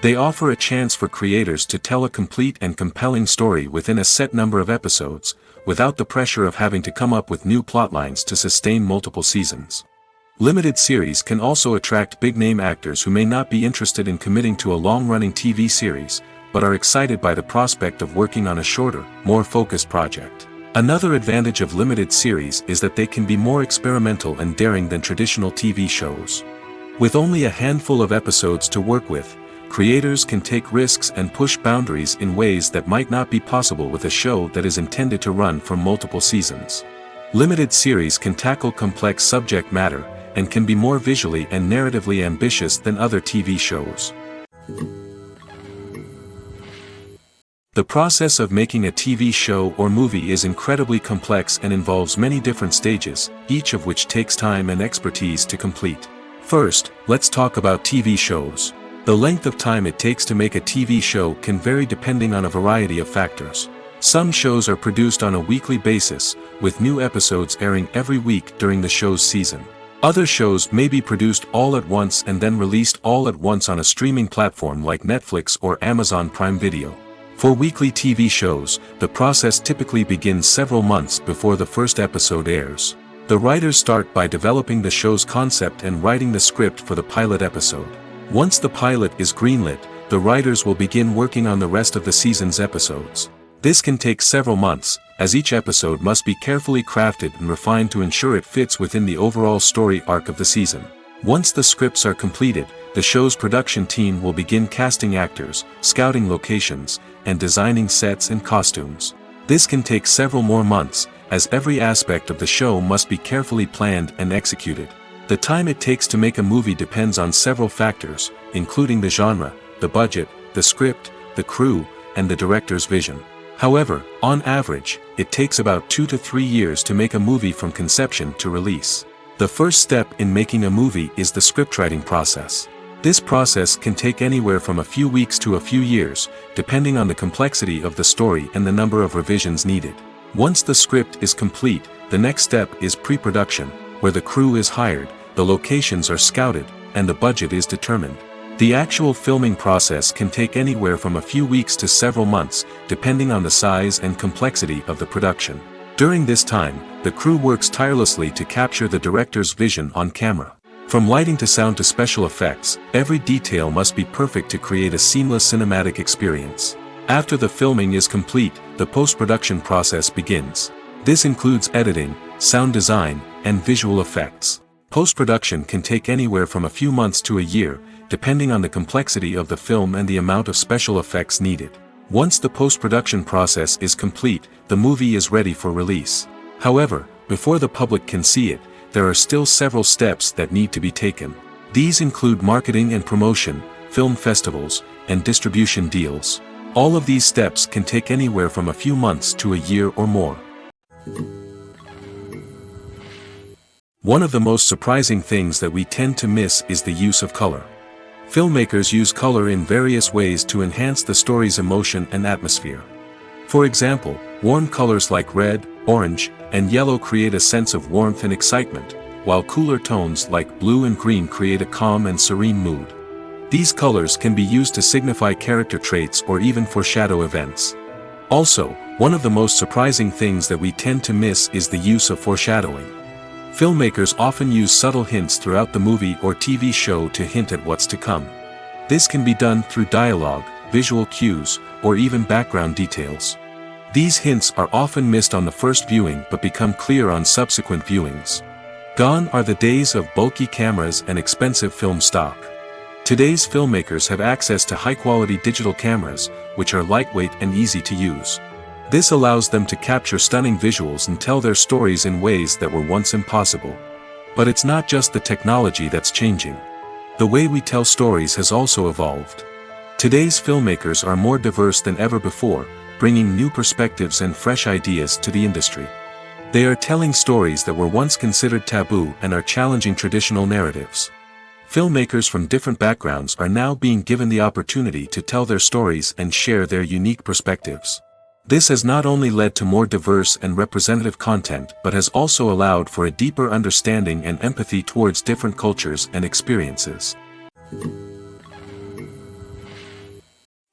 They offer a chance for creators to tell a complete and compelling story within a set number of episodes, without the pressure of having to come up with new plotlines to sustain multiple seasons. Limited series can also attract big-name actors who may not be interested in committing to a long-running TV series, but are excited by the prospect of working on a shorter, more focused project. Another advantage of limited series is that they can be more experimental and daring than traditional TV shows. With only a handful of episodes to work with, creators can take risks and push boundaries in ways that might not be possible with a show that is intended to run for multiple seasons. Limited series can tackle complex subject matter, and can be more visually and narratively ambitious than other TV shows. The process of making a TV show or movie is incredibly complex and involves many different stages, each of which takes time and expertise to complete. First, let's talk about TV shows. The length of time it takes to make a TV show can vary depending on a variety of factors. Some shows are produced on a weekly basis, with new episodes airing every week during the show's season. Other shows may be produced all at once and then released all at once on a streaming platform like Netflix or Amazon Prime Video. For weekly TV shows, the process typically begins several months before the first episode airs. The writers start by developing the show's concept and writing the script for the pilot episode. Once the pilot is greenlit, the writers will begin working on the rest of the season's episodes. This can take several months, as each episode must be carefully crafted and refined to ensure it fits within the overall story arc of the season. Once the scripts are completed, the show's production team will begin casting actors, scouting locations, and designing sets and costumes. This can take several more months, as every aspect of the show must be carefully planned and executed. The time it takes to make a movie depends on several factors, including the genre, the budget, the script, the crew, and the director's vision. However, on average, it takes about 2 to 3 years to make a movie from conception to release. The first step in making a movie is the scriptwriting process. This process can take anywhere from a few weeks to a few years, depending on the complexity of the story and the number of revisions needed. Once the script is complete, the next step is pre-production, where the crew is hired, the locations are scouted, and the budget is determined. The actual filming process can take anywhere from a few weeks to several months, depending on the size and complexity of the production. During this time, the crew works tirelessly to capture the director's vision on camera. From lighting to sound to special effects, every detail must be perfect to create a seamless cinematic experience. After the filming is complete, the post-production process begins. This includes editing, sound design, and visual effects. Post-production can take anywhere from a few months to a year, depending on the complexity of the film and the amount of special effects needed. Once the post-production process is complete, the movie is ready for release. However, before the public can see it, there are still several steps that need to be taken. These include marketing and promotion, film festivals, and distribution deals. All of these steps can take anywhere from a few months to a year or more. One of the most surprising things that we tend to miss is the use of color. Filmmakers use color in various ways to enhance the story's emotion and atmosphere. For example, warm colors like red, orange, and yellow create a sense of warmth and excitement, while cooler tones like blue and green create a calm and serene mood. These colors can be used to signify character traits or even foreshadow events. Also, one of the most surprising things that we tend to miss is the use of foreshadowing. Filmmakers often use subtle hints throughout the movie or TV show to hint at what's to come. This can be done through dialogue, visual cues, or even background details. These hints are often missed on the first viewing but become clear on subsequent viewings. Gone are the days of bulky cameras and expensive film stock. Today's filmmakers have access to high-quality digital cameras, which are lightweight and easy to use. This allows them to capture stunning visuals and tell their stories in ways that were once impossible. But it's not just the technology that's changing. The way we tell stories has also evolved. Today's filmmakers are more diverse than ever before, bringing new perspectives and fresh ideas to the industry. They are telling stories that were once considered taboo and are challenging traditional narratives. Filmmakers from different backgrounds are now being given the opportunity to tell their stories and share their unique perspectives. This has not only led to more diverse and representative content but has also allowed for a deeper understanding and empathy towards different cultures and experiences.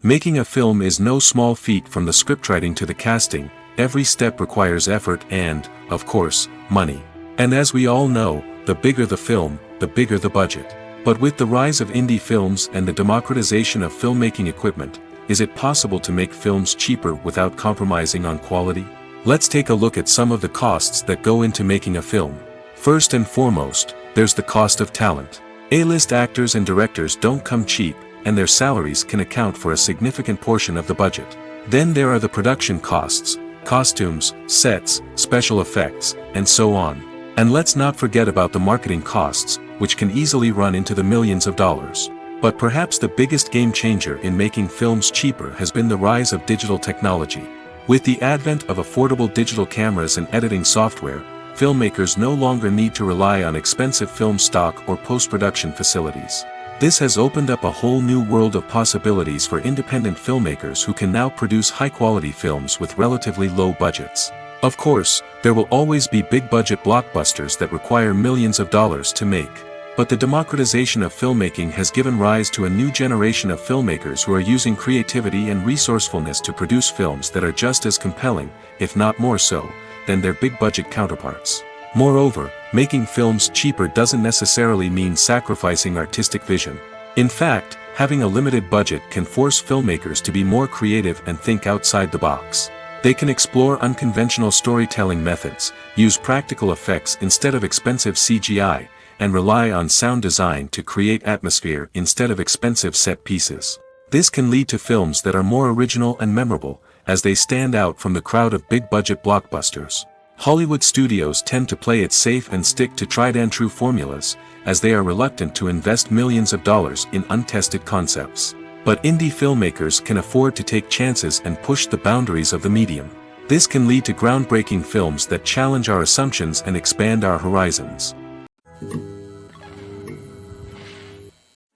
Making a film is no small feat. From the scriptwriting to the casting, every step requires effort and, of course, money. And as we all know, the bigger the film, the bigger the budget. But with the rise of indie films and the democratization of filmmaking equipment, is it possible to make films cheaper without compromising on quality? Let's take a look at some of the costs that go into making a film. First and foremost, there's the cost of talent. A-list actors and directors don't come cheap, and their salaries can account for a significant portion of the budget. Then there are the production costs, costumes, sets, special effects, and so on. And let's not forget about the marketing costs, which can easily run into the millions of dollars. But perhaps the biggest game changer in making films cheaper has been the rise of digital technology. With the advent of affordable digital cameras and editing software, filmmakers no longer need to rely on expensive film stock or post-production facilities. This has opened up a whole new world of possibilities for independent filmmakers who can now produce high-quality films with relatively low budgets. Of course, there will always be big-budget blockbusters that require millions of dollars to make. But the democratization of filmmaking has given rise to a new generation of filmmakers who are using creativity and resourcefulness to produce films that are just as compelling, if not more so, than their big-budget counterparts. Moreover, making films cheaper doesn't necessarily mean sacrificing artistic vision. In fact, having a limited budget can force filmmakers to be more creative and think outside the box. They can explore unconventional storytelling methods, use practical effects instead of expensive CGI, and rely on sound design to create atmosphere instead of expensive set pieces. This can lead to films that are more original and memorable, as they stand out from the crowd of big-budget blockbusters. Hollywood studios tend to play it safe and stick to tried-and-true formulas, as they are reluctant to invest millions of dollars in untested concepts. But indie filmmakers can afford to take chances and push the boundaries of the medium. This can lead to groundbreaking films that challenge our assumptions and expand our horizons.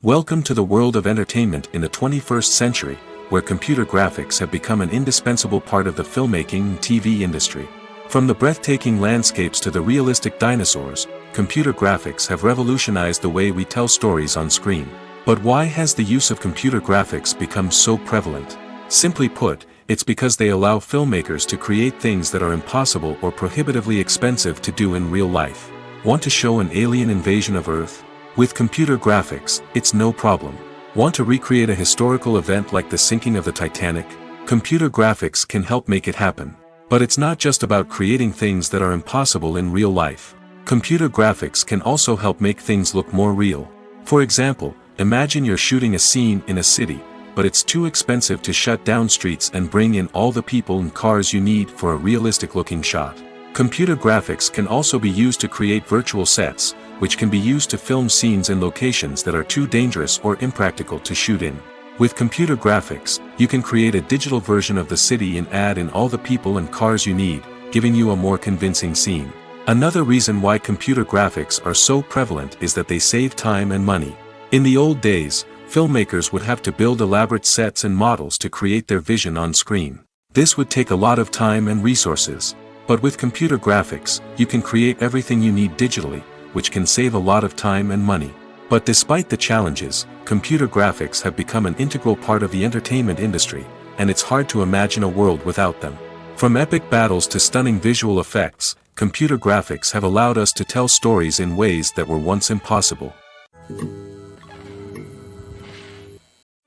Welcome to the world of entertainment in the 21st century, where computer graphics have become an indispensable part of the filmmaking and TV industry. From the breathtaking landscapes to the realistic dinosaurs, computer graphics have revolutionized the way we tell stories on screen. But why has the use of computer graphics become so prevalent? Simply put, it's because they allow filmmakers to create things that are impossible or prohibitively expensive to do in real life. Want to show an alien invasion of Earth? With computer graphics, it's no problem. Want to recreate a historical event like the sinking of the Titanic? Computer graphics can help make it happen. But it's not just about creating things that are impossible in real life. Computer graphics can also help make things look more real. For example, imagine you're shooting a scene in a city, but it's too expensive to shut down streets and bring in all the people and cars you need for a realistic-looking shot. Computer graphics can also be used to create virtual sets, which can be used to film scenes in locations that are too dangerous or impractical to shoot in. With computer graphics, you can create a digital version of the city and add in all the people and cars you need, giving you a more convincing scene. Another reason why computer graphics are so prevalent is that they save time and money. In the old days, filmmakers would have to build elaborate sets and models to create their vision on screen. This would take a lot of time and resources. But with computer graphics, you can create everything you need digitally, which can save a lot of time and money. But despite the challenges, computer graphics have become an integral part of the entertainment industry, and it's hard to imagine a world without them. From epic battles to stunning visual effects, computer graphics have allowed us to tell stories in ways that were once impossible.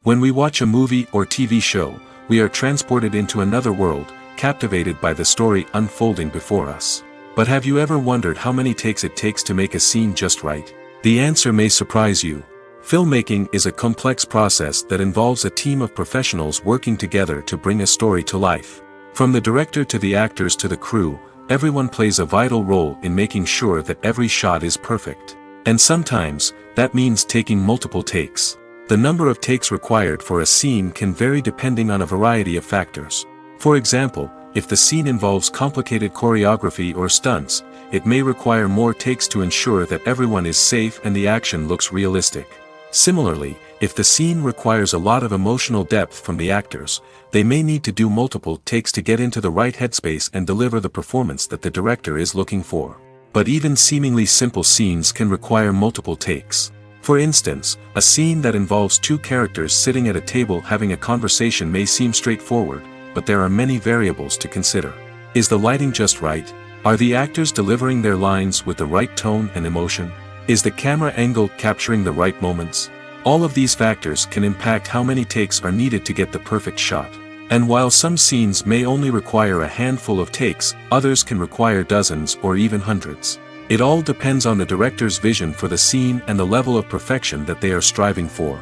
When we watch a movie or TV show, we are transported into another world, captivated by the story unfolding before us. But have you ever wondered how many takes it takes to make a scene just right? The answer may surprise you. Filmmaking is a complex process that involves a team of professionals working together to bring a story to life. From the director to the actors to the crew, everyone plays a vital role in making sure that every shot is perfect. And sometimes, that means taking multiple takes. The number of takes required for a scene can vary depending on a variety of factors. For example, if the scene involves complicated choreography or stunts, it may require more takes to ensure that everyone is safe and the action looks realistic. Similarly, if the scene requires a lot of emotional depth from the actors, they may need to do multiple takes to get into the right headspace and deliver the performance that the director is looking for. But even seemingly simple scenes can require multiple takes. For instance, a scene that involves two characters sitting at a table having a conversation may seem straightforward, but there are many variables to consider. Is the lighting just right? Are the actors delivering their lines with the right tone and emotion? Is the camera angle capturing the right moments? All of these factors can impact how many takes are needed to get the perfect shot. And while some scenes may only require a handful of takes, others can require dozens or even hundreds. It all depends on the director's vision for the scene and the level of perfection that they are striving for.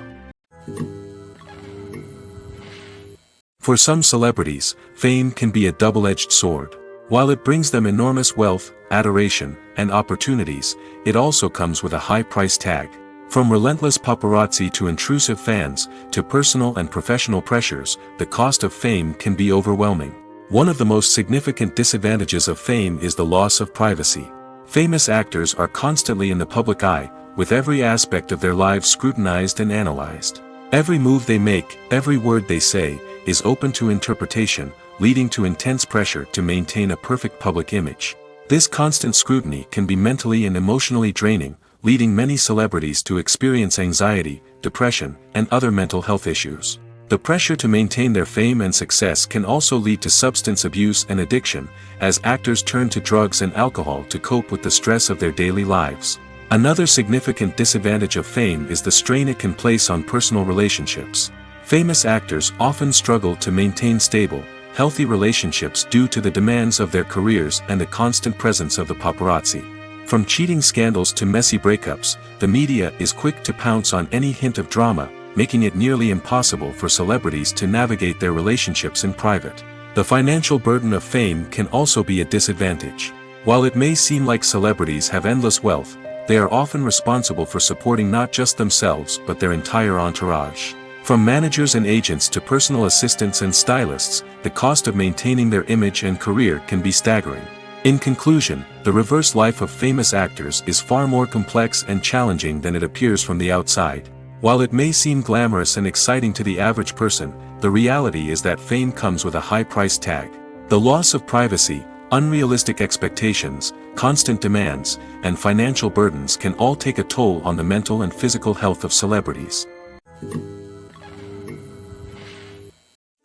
For some celebrities, fame can be a double-edged sword. While it brings them enormous wealth, adoration, and opportunities, it also comes with a high price tag. From relentless paparazzi to intrusive fans, to personal and professional pressures, the cost of fame can be overwhelming. One of the most significant disadvantages of fame is the loss of privacy. Famous actors are constantly in the public eye, with every aspect of their lives scrutinized and analyzed. Every move they make, every word they say, is open to interpretation, leading to intense pressure to maintain a perfect public image. This constant scrutiny can be mentally and emotionally draining, leading many celebrities to experience anxiety, depression, and other mental health issues. The pressure to maintain their fame and success can also lead to substance abuse and addiction, as actors turn to drugs and alcohol to cope with the stress of their daily lives. Another significant disadvantage of fame is the strain it can place on personal relationships. Famous actors often struggle to maintain stable, healthy relationships due to the demands of their careers and the constant presence of the paparazzi. From cheating scandals to messy breakups, the media is quick to pounce on any hint of drama, making it nearly impossible for celebrities to navigate their relationships in private. The financial burden of fame can also be a disadvantage. While it may seem like celebrities have endless wealth, they are often responsible for supporting not just themselves but their entire entourage. From managers and agents to personal assistants and stylists, the cost of maintaining their image and career can be staggering. In conclusion, the reverse life of famous actors is far more complex and challenging than it appears from the outside. While it may seem glamorous and exciting to the average person, the reality is that fame comes with a high price tag. The loss of privacy, unrealistic expectations, constant demands, and financial burdens can all take a toll on the mental and physical health of celebrities.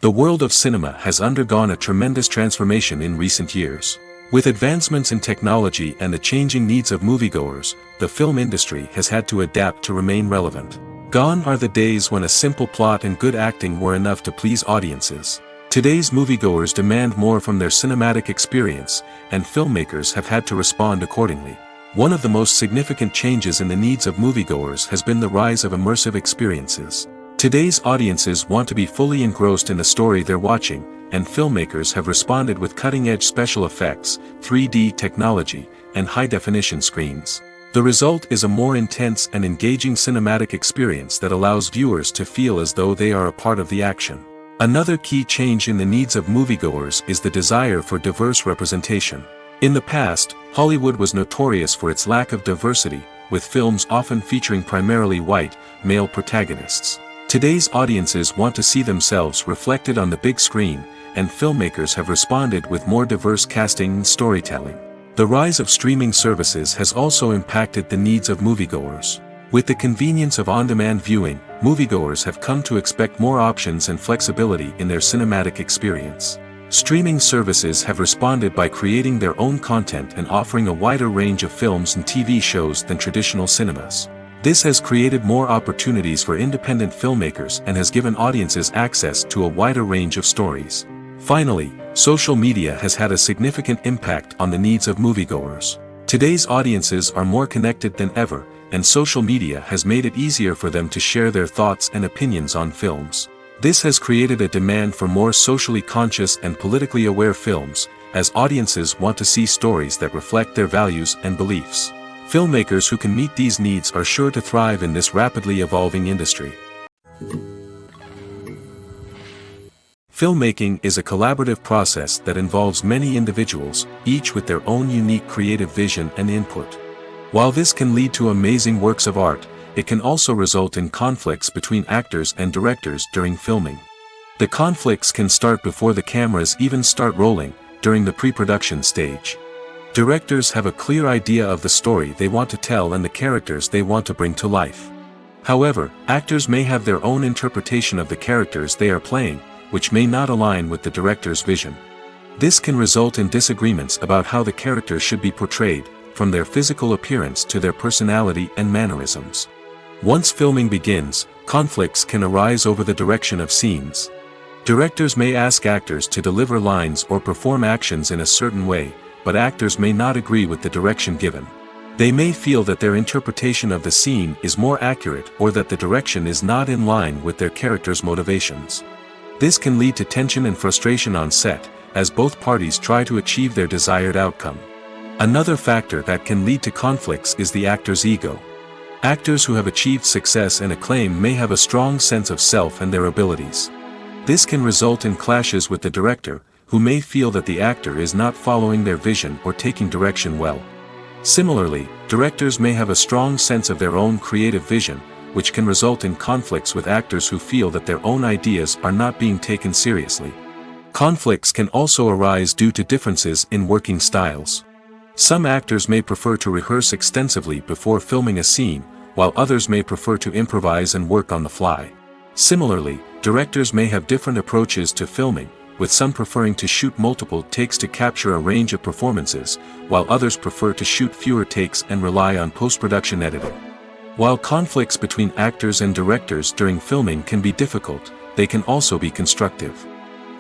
The world of cinema has undergone a tremendous transformation in recent years. With advancements in technology and the changing needs of moviegoers, the film industry has had to adapt to remain relevant. Gone are the days when a simple plot and good acting were enough to please audiences. Today's moviegoers demand more from their cinematic experience, and filmmakers have had to respond accordingly. One of the most significant changes in the needs of moviegoers has been the rise of immersive experiences. Today's audiences want to be fully engrossed in the story they're watching, and filmmakers have responded with cutting-edge special effects, 3D technology, and high-definition screens. The result is a more intense and engaging cinematic experience that allows viewers to feel as though they are a part of the action. Another key change in the needs of moviegoers is the desire for diverse representation. In the past, Hollywood was notorious for its lack of diversity, with films often featuring primarily white, male protagonists. Today's audiences want to see themselves reflected on the big screen, and filmmakers have responded with more diverse casting and storytelling. The rise of streaming services has also impacted the needs of moviegoers. With the convenience of on-demand viewing, moviegoers have come to expect more options and flexibility in their cinematic experience. Streaming services have responded by creating their own content and offering a wider range of films and TV shows than traditional cinemas. This has created more opportunities for independent filmmakers and has given audiences access to a wider range of stories. Finally, social media has had a significant impact on the needs of moviegoers. Today's audiences are more connected than ever, and social media has made it easier for them to share their thoughts and opinions on films. This has created a demand for more socially conscious and politically aware films, as audiences want to see stories that reflect their values and beliefs. Filmmakers who can meet these needs are sure to thrive in this rapidly evolving industry. Filmmaking is a collaborative process that involves many individuals, each with their own unique creative vision and input. While this can lead to amazing works of art, it can also result in conflicts between actors and directors during filming. The conflicts can start before the cameras even start rolling, during the pre-production stage. Directors have a clear idea of the story they want to tell and the characters they want to bring to life. However, actors may have their own interpretation of the characters they are playing, which may not align with the director's vision. This can result in disagreements about how the characters should be portrayed, from their physical appearance to their personality and mannerisms. Once filming begins, conflicts can arise over the direction of scenes. Directors may ask actors to deliver lines or perform actions in a certain way, but actors may not agree with the direction given. They may feel that their interpretation of the scene is more accurate or that the direction is not in line with their character's motivations. This can lead to tension and frustration on set, as both parties try to achieve their desired outcome. Another factor that can lead to conflicts is the actor's ego. Actors who have achieved success and acclaim may have a strong sense of self and their abilities. This can result in clashes with the director, who may feel that the actor is not following their vision or taking direction well. Similarly, directors may have a strong sense of their own creative vision, which can result in conflicts with actors who feel that their own ideas are not being taken seriously. Conflicts can also arise due to differences in working styles. Some actors may prefer to rehearse extensively before filming a scene, while others may prefer to improvise and work on the fly. Similarly, directors may have different approaches to filming, with some preferring to shoot multiple takes to capture a range of performances, while others prefer to shoot fewer takes and rely on post-production editing. While conflicts between actors and directors during filming can be difficult, they can also be constructive.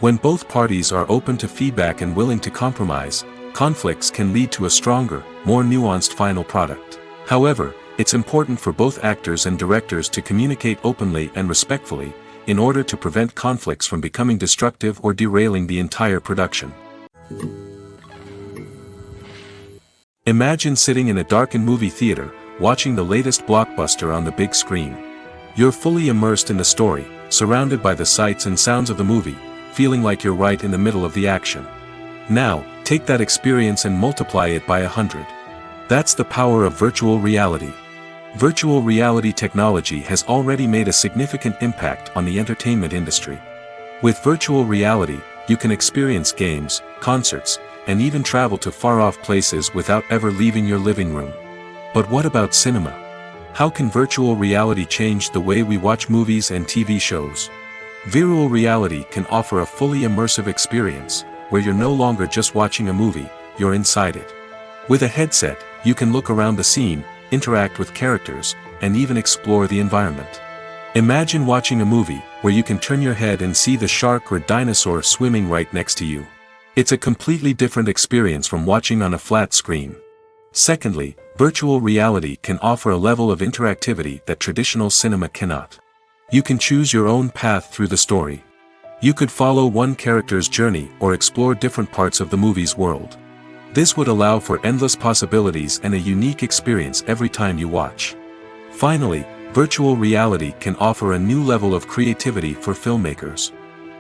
When both parties are open to feedback and willing to compromise, conflicts can lead to a stronger, more nuanced final product. However, it's important for both actors and directors to communicate openly and respectfully, in order to prevent conflicts from becoming destructive or derailing the entire production. Imagine sitting in a darkened movie theater, watching the latest blockbuster on the big screen. You're fully immersed in the story, surrounded by the sights and sounds of the movie, feeling like you're right in the middle of the action. Now, take that experience and multiply it by 100. That's the power of virtual reality. Virtual reality technology has already made a significant impact on the entertainment industry. With virtual reality, you can experience games, concerts, and even travel to far-off places without ever leaving your living room. But what about cinema? How can virtual reality change the way we watch movies and TV shows? Virtual reality can offer a fully immersive experience, where you're no longer just watching a movie, you're inside it. With a headset, you can look around the scene, interact with characters, and even explore the environment. Imagine watching a movie, where you can turn your head and see the shark or dinosaur swimming right next to you. It's a completely different experience from watching on a flat screen. Secondly, virtual reality can offer a level of interactivity that traditional cinema cannot. You can choose your own path through the story. You could follow one character's journey or explore different parts of the movie's world. This would allow for endless possibilities and a unique experience every time you watch. Finally, virtual reality can offer a new level of creativity for filmmakers.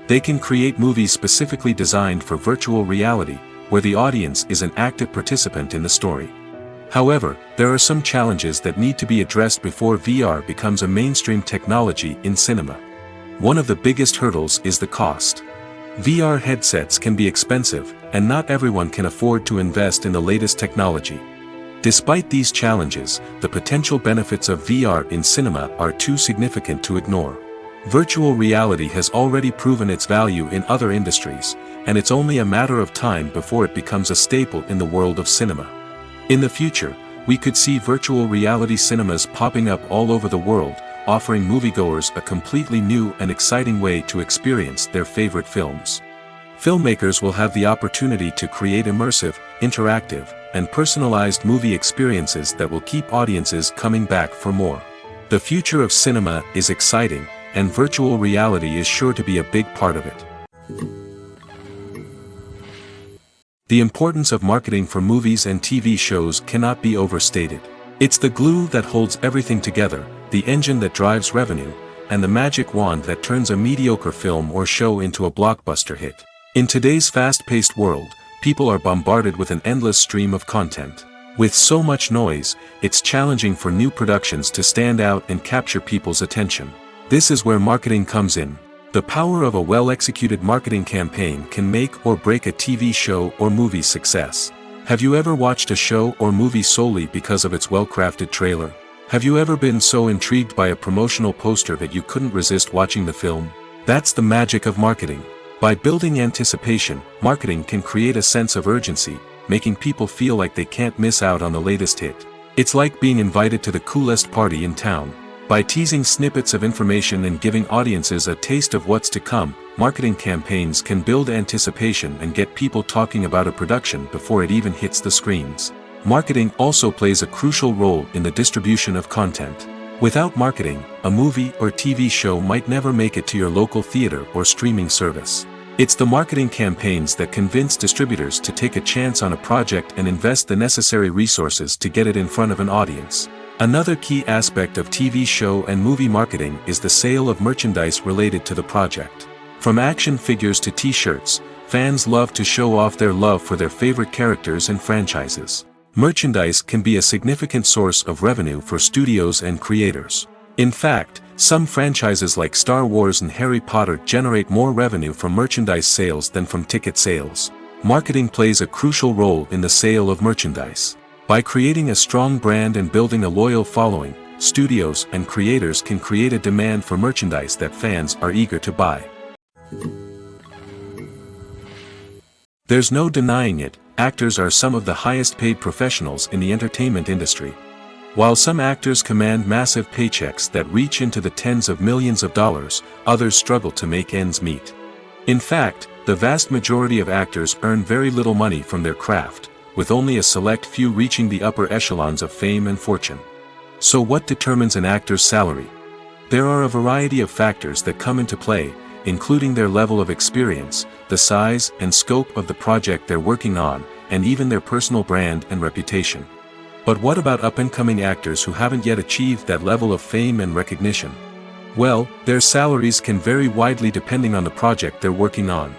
They can create movies specifically designed for virtual reality, where the audience is an active participant in the story. However, there are some challenges that need to be addressed before VR becomes a mainstream technology in cinema. One of the biggest hurdles is the cost. VR headsets can be expensive, and not everyone can afford to invest in the latest technology. Despite these challenges, the potential benefits of VR in cinema are too significant to ignore. Virtual reality has already proven its value in other industries, and it's only a matter of time before it becomes a staple in the world of cinema. In the future, we could see virtual reality cinemas popping up all over the world, offering moviegoers a completely new and exciting way to experience their favorite films. Filmmakers will have the opportunity to create immersive, interactive, and personalized movie experiences that will keep audiences coming back for more. The future of cinema is exciting, and virtual reality is sure to be a big part of it. The importance of marketing for movies and TV shows cannot be overstated. It's the glue that holds everything together, the engine that drives revenue, and the magic wand that turns a mediocre film or show into a blockbuster hit. In today's fast-paced world, people are bombarded with an endless stream of content. With so much noise, it's challenging for new productions to stand out and capture people's attention. This is where marketing comes in. The power of a well-executed marketing campaign can make or break a TV show or movie's success. Have you ever watched a show or movie solely because of its well-crafted trailer? Have you ever been so intrigued by a promotional poster that you couldn't resist watching the film? That's the magic of marketing. By building anticipation, marketing can create a sense of urgency, making people feel like they can't miss out on the latest hit. It's like being invited to the coolest party in town. By teasing snippets of information and giving audiences a taste of what's to come, marketing campaigns can build anticipation and get people talking about a production before it even hits the screens. Marketing also plays a crucial role in the distribution of content. Without marketing, a movie or TV show might never make it to your local theater or streaming service. It's the marketing campaigns that convince distributors to take a chance on a project and invest the necessary resources to get it in front of an audience. Another key aspect of TV show and movie marketing is the sale of merchandise related to the project. From action figures to t-shirts, fans love to show off their love for their favorite characters and franchises. Merchandise can be a significant source of revenue for studios and creators. In fact, some franchises like Star Wars and Harry Potter generate more revenue from merchandise sales than from ticket sales. Marketing plays a crucial role in the sale of merchandise. By creating a strong brand and building a loyal following, studios and creators can create a demand for merchandise that fans are eager to buy. There's no denying it, actors are some of the highest paid professionals in the entertainment industry. While some actors command massive paychecks that reach into the tens of millions of dollars, others struggle to make ends meet. In fact, the vast majority of actors earn very little money from their craft, with only a select few reaching the upper echelons of fame and fortune. So what determines an actor's salary? There are a variety of factors that come into play, including their level of experience, the size and scope of the project they're working on, and even their personal brand and reputation. But what about up-and-coming actors who haven't yet achieved that level of fame and recognition? Well, their salaries can vary widely depending on the project they're working on.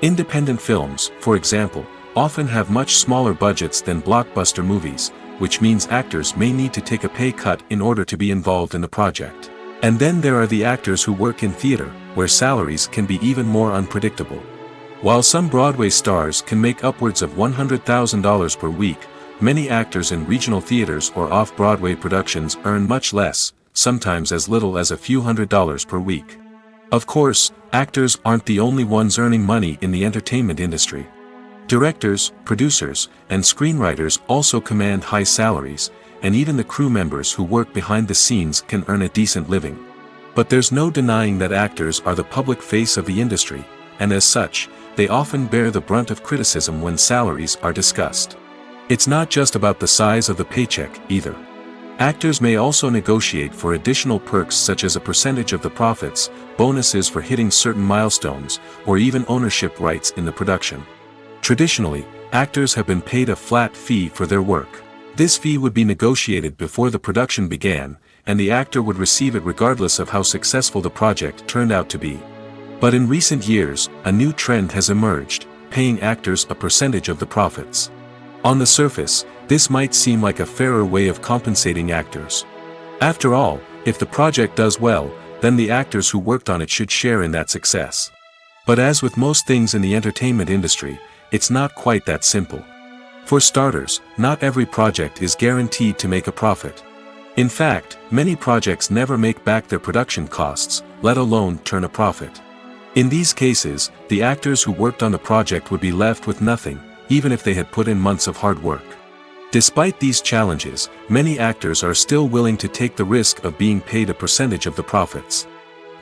Independent films, for example, often have much smaller budgets than blockbuster movies, which means actors may need to take a pay cut in order to be involved in the project. And then there are the actors who work in theater, where salaries can be even more unpredictable. While some Broadway stars can make upwards of $100,000 per week, many actors in regional theaters or off-Broadway productions earn much less, sometimes as little as a few $100s per week. Of course, actors aren't the only ones earning money in the entertainment industry. Directors, producers, and screenwriters also command high salaries, and even the crew members who work behind the scenes can earn a decent living. But there's no denying that actors are the public face of the industry, and as such, they often bear the brunt of criticism when salaries are discussed. It's not just about the size of the paycheck, either. Actors may also negotiate for additional perks such as a percentage of the profits, bonuses for hitting certain milestones, or even ownership rights in the production. Traditionally, actors have been paid a flat fee for their work. This fee would be negotiated before the production began, and the actor would receive it regardless of how successful the project turned out to be. But in recent years, a new trend has emerged, paying actors a percentage of the profits. On the surface, this might seem like a fairer way of compensating actors. After all, if the project does well, then the actors who worked on it should share in that success. But as with most things in the entertainment industry, it's not quite that simple. For starters, not every project is guaranteed to make a profit. In fact, many projects never make back their production costs, let alone turn a profit. In these cases, the actors who worked on the project would be left with nothing, even if they had put in months of hard work. Despite these challenges, many actors are still willing to take the risk of being paid a percentage of the profits.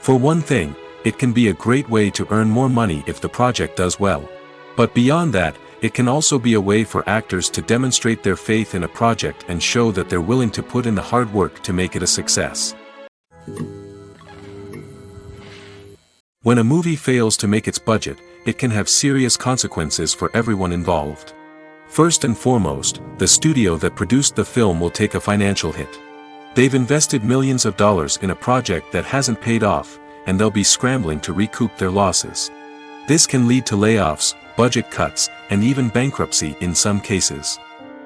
For one thing, it can be a great way to earn more money if the project does well. But beyond that, it can also be a way for actors to demonstrate their faith in a project and show that they're willing to put in the hard work to make it a success. When a movie fails to make its budget, it can have serious consequences for everyone involved. First and foremost, the studio that produced the film will take a financial hit. They've invested millions of dollars in a project that hasn't paid off, and they'll be scrambling to recoup their losses. This can lead to layoffs, budget cuts, and even bankruptcy in some cases.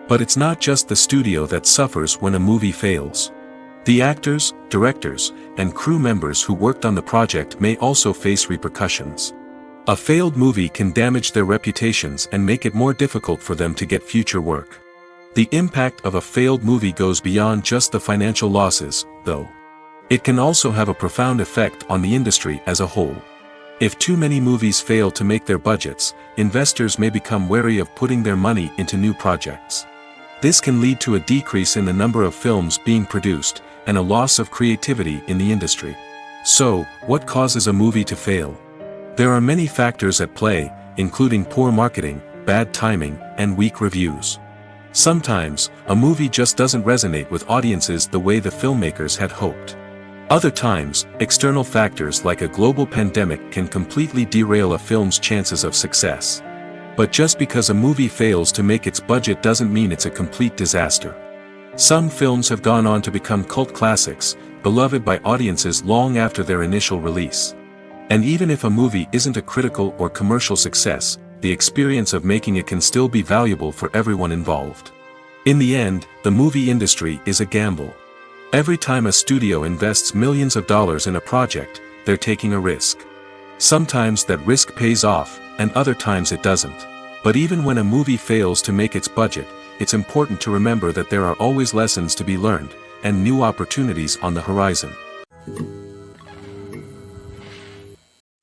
But it's not just the studio that suffers when a movie fails. The actors, directors, and crew members who worked on the project may also face repercussions. A failed movie can damage their reputations and make it more difficult for them to get future work. The impact of a failed movie goes beyond just the financial losses, though. It can also have a profound effect on the industry as a whole. If too many movies fail to make their budgets, investors may become wary of putting their money into new projects. This can lead to a decrease in the number of films being produced, and a loss of creativity in the industry. So, what causes a movie to fail? There are many factors at play, including poor marketing, bad timing, and weak reviews. Sometimes, a movie just doesn't resonate with audiences the way the filmmakers had hoped. Other times, external factors like a global pandemic can completely derail a film's chances of success. But just because a movie fails to make its budget doesn't mean it's a complete disaster. Some films have gone on to become cult classics, beloved by audiences long after their initial release. And even if a movie isn't a critical or commercial success, the experience of making it can still be valuable for everyone involved. In the end, the movie industry is a gamble. Every time a studio invests millions of dollars in a project, they're taking a risk. Sometimes that risk pays off, and other times it doesn't. But even when a movie fails to make its budget, it's important to remember that there are always lessons to be learned, and new opportunities on the horizon.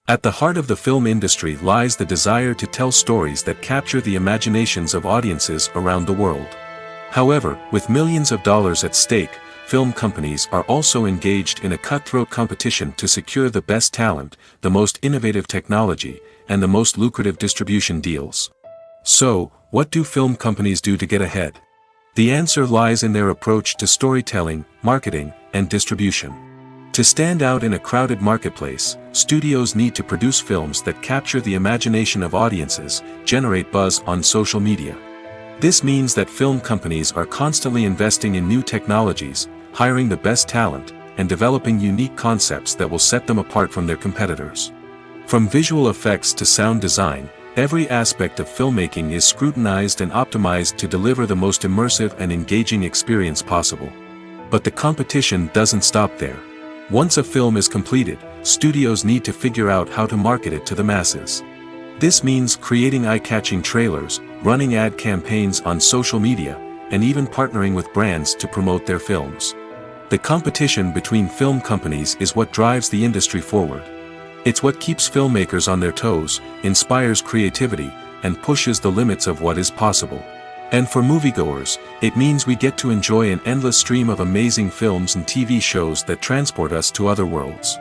At the heart of the film industry lies the desire to tell stories that capture the imaginations of audiences around the world. However, with millions of dollars at stake, film companies are also engaged in a cutthroat competition to secure the best talent, the most innovative technology, and the most lucrative distribution deals. So, what do film companies do to get ahead? The answer lies in their approach to storytelling, marketing, and distribution. To stand out in a crowded marketplace, studios need to produce films that capture the imagination of audiences, generate buzz on social media, This means that film companies are constantly investing in new technologies, hiring the best talent, and developing unique concepts that will set them apart from their competitors. From visual effects to sound design, every aspect of filmmaking is scrutinized and optimized to deliver the most immersive and engaging experience possible. But the competition doesn't stop there. Once a film is completed, studios need to figure out how to market it to the masses. This means creating eye-catching trailers, running ad campaigns on social media, and even partnering with brands to promote their films. The competition between film companies is what drives the industry forward. It's what keeps filmmakers on their toes, inspires creativity, and pushes the limits of what is possible. And for moviegoers, it means we get to enjoy an endless stream of amazing films and TV shows that transport us to other worlds.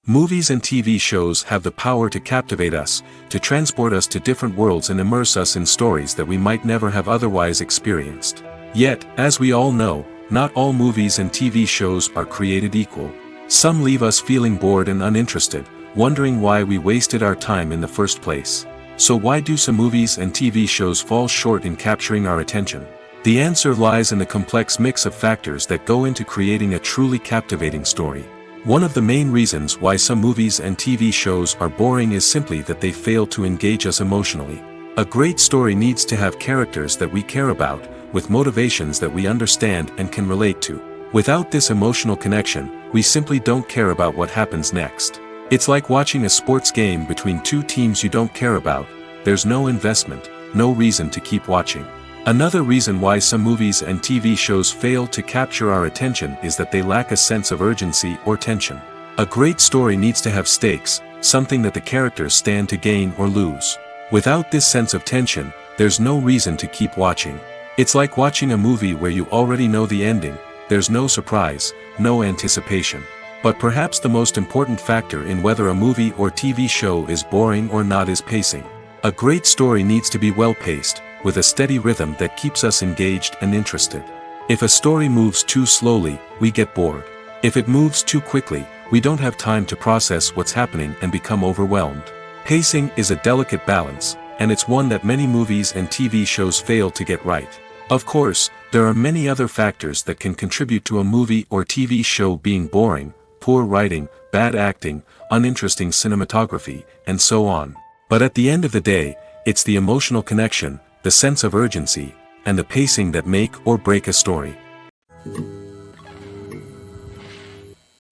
Movies and TV shows have the power to captivate us, to transport us to different worlds and immerse us in stories that we might never have otherwise experienced. Yet, as we all know, not all movies and TV shows are created equal. Some leave us feeling bored and uninterested, wondering why we wasted our time in the first place. So why do some movies and TV shows fall short in capturing our attention? The answer lies in the complex mix of factors that go into creating a truly captivating story. One of the main reasons why some movies and TV shows are boring is simply that they fail to engage us emotionally. A great story needs to have characters that we care about, with motivations that we understand and can relate to. Without this emotional connection, we simply don't care about what happens next. It's like watching a sports game between two teams you don't care about. There's no investment, no reason to keep watching. Another reason why some movies and TV shows fail to capture our attention is that they lack a sense of urgency or tension. A great story needs to have stakes, something that the characters stand to gain or lose. Without this sense of tension, there's no reason to keep watching. It's like watching a movie where you already know the ending. There's no surprise, no anticipation. But perhaps the most important factor in whether a movie or TV show is boring or not is pacing. A great story needs to be well-paced, with a steady rhythm that keeps us engaged and interested. If a story moves too slowly, we get bored. If it moves too quickly, we don't have time to process what's happening and become overwhelmed. Pacing is a delicate balance, and it's one that many movies and TV shows fail to get right. Of course, there are many other factors that can contribute to a movie or TV show being boring: poor writing, bad acting, uninteresting cinematography, and so on. But at the end of the day, it's the emotional connection, the sense of urgency, and the pacing that make or break a story.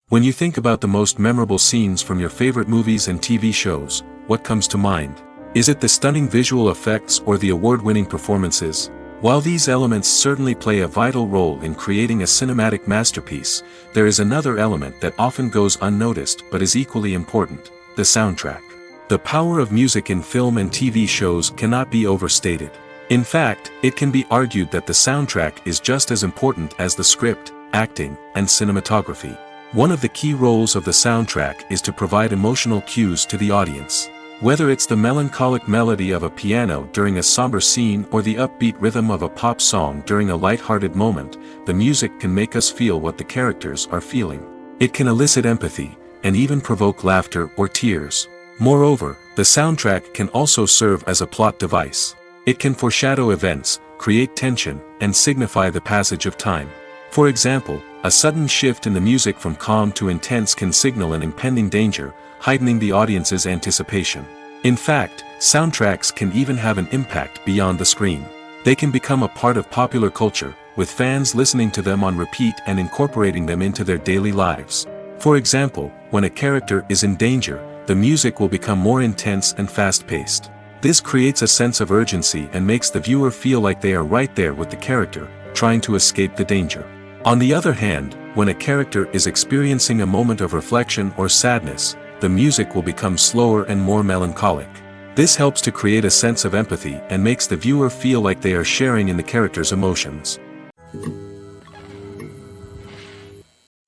When you think about the most memorable scenes from your favorite movies and TV shows, what comes to mind? Is it the stunning visual effects or the award-winning performances? While these elements certainly play a vital role in creating a cinematic masterpiece, there is another element that often goes unnoticed but is equally important: the soundtrack. The power of music in film and TV shows cannot be overstated. In fact, it can be argued that the soundtrack is just as important as the script, acting, and cinematography. One of the key roles of the soundtrack is to provide emotional cues to the audience. Whether it's the melancholic melody of a piano during a somber scene or the upbeat rhythm of a pop song during a light-hearted moment, the music can make us feel what the characters are feeling. It can elicit empathy, and even provoke laughter or tears. Moreover, the soundtrack can also serve as a plot device. It can foreshadow events, create tension, and signify the passage of time. For example, a sudden shift in the music from calm to intense can signal an impending danger, heightening the audience's anticipation. In fact, soundtracks can even have an impact beyond the screen. They can become a part of popular culture, with fans listening to them on repeat and incorporating them into their daily lives. For example, when a character is in danger, the music will become more intense and fast-paced. This creates a sense of urgency and makes the viewer feel like they are right there with the character, trying to escape the danger. On the other hand, when a character is experiencing a moment of reflection or sadness, the music will become slower and more melancholic. This helps to create a sense of empathy and makes the viewer feel like they are sharing in the character's emotions.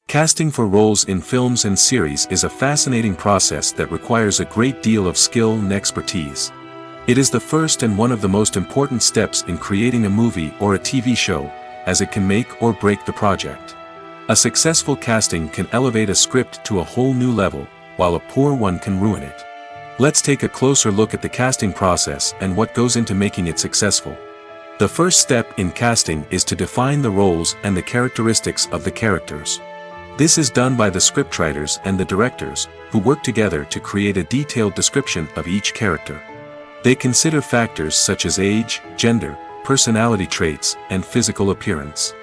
Casting for roles in films and series is a fascinating process that requires a great deal of skill and expertise. It is the first and one of the most important steps in creating a movie or a TV show, as it can make or break the project. A successful casting can elevate a script to a whole new level, while a poor one can ruin it. Let's take a closer look at the casting process and what goes into making it successful. The first step in casting is to define the roles and the characteristics of the characters. This is done by the scriptwriters and the directors, who work together to create a detailed description of each character. They consider factors such as age, gender, personality traits, and physical appearance.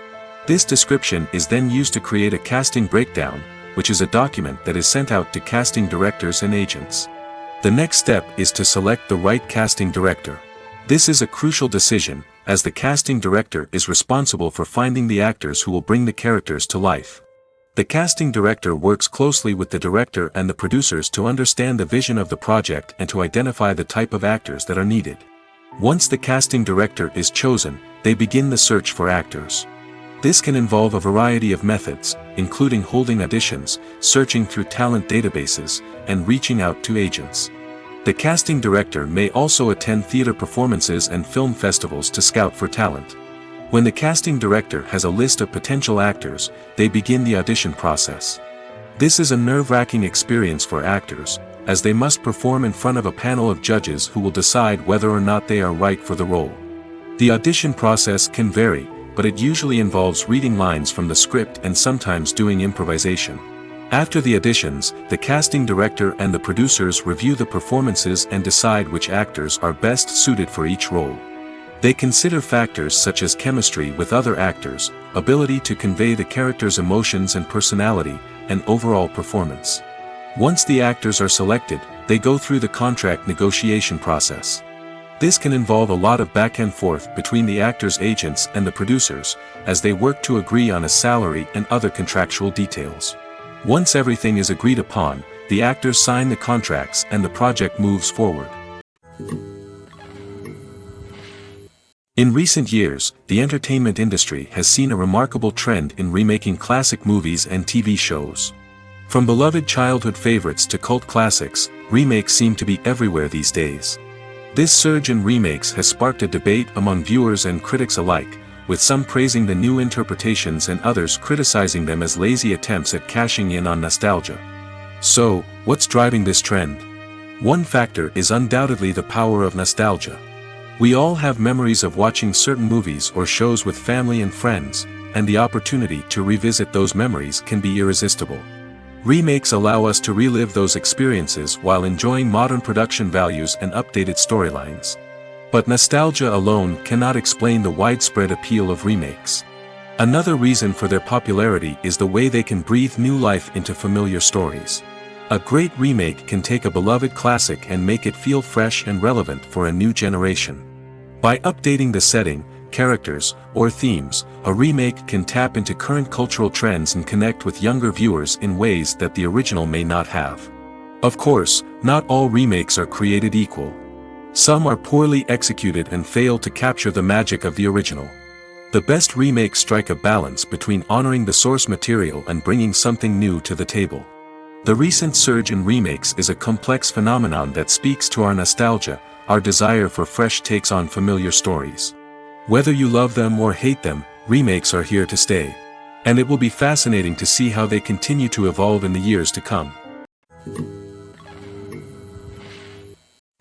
This description is then used to create a casting breakdown, which is a document that is sent out to casting directors and agents. The next step is to select the right casting director. This is a crucial decision, as the casting director is responsible for finding the actors who will bring the characters to life. The casting director works closely with the director and the producers to understand the vision of the project and to identify the type of actors that are needed. Once the casting director is chosen, they begin the search for actors. This can involve a variety of methods, including holding auditions, searching through talent databases, and reaching out to agents. The casting director may also attend theater performances and film festivals to scout for talent. When the casting director has a list of potential actors, they begin the audition process. This is a nerve-wracking experience for actors, as they must perform in front of a panel of judges who will decide whether or not they are right for the role. The audition process can vary, but it usually involves reading lines from the script and sometimes doing improvisation. After the auditions, the casting director and the producers review the performances and decide which actors are best suited for each role. They consider factors such as chemistry with other actors, ability to convey the character's emotions and personality, and overall performance. Once the actors are selected, they go through the contract negotiation process. This can involve a lot of back and forth between the actors' agents and the producers, as they work to agree on a salary and other contractual details. Once everything is agreed upon, the actors sign the contracts and the project moves forward. In recent years, the entertainment industry has seen a remarkable trend in remaking classic movies and TV shows. From beloved childhood favorites to cult classics, remakes seem to be everywhere these days. This surge in remakes has sparked a debate among viewers and critics alike, with some praising the new interpretations and others criticizing them as lazy attempts at cashing in on nostalgia. So, what's driving this trend? One factor is undoubtedly the power of nostalgia. We all have memories of watching certain movies or shows with family and friends, and the opportunity to revisit those memories can be irresistible. Remakes allow us to relive those experiences while enjoying modern production values and updated storylines. But nostalgia alone cannot explain the widespread appeal of remakes. Another reason for their popularity is the way they can breathe new life into familiar stories. A great remake can take a beloved classic and make it feel fresh and relevant for a new generation. By updating the setting, characters, or themes, a remake can tap into current cultural trends and connect with younger viewers in ways that the original may not have. Of course, not all remakes are created equal. Some are poorly executed and fail to capture the magic of the original. The best remakes strike a balance between honoring the source material and bringing something new to the table. The recent surge in remakes is a complex phenomenon that speaks to our nostalgia, our desire for fresh takes on familiar stories. Whether you love them or hate them, remakes are here to stay. And it will be fascinating to see how they continue to evolve in the years to come.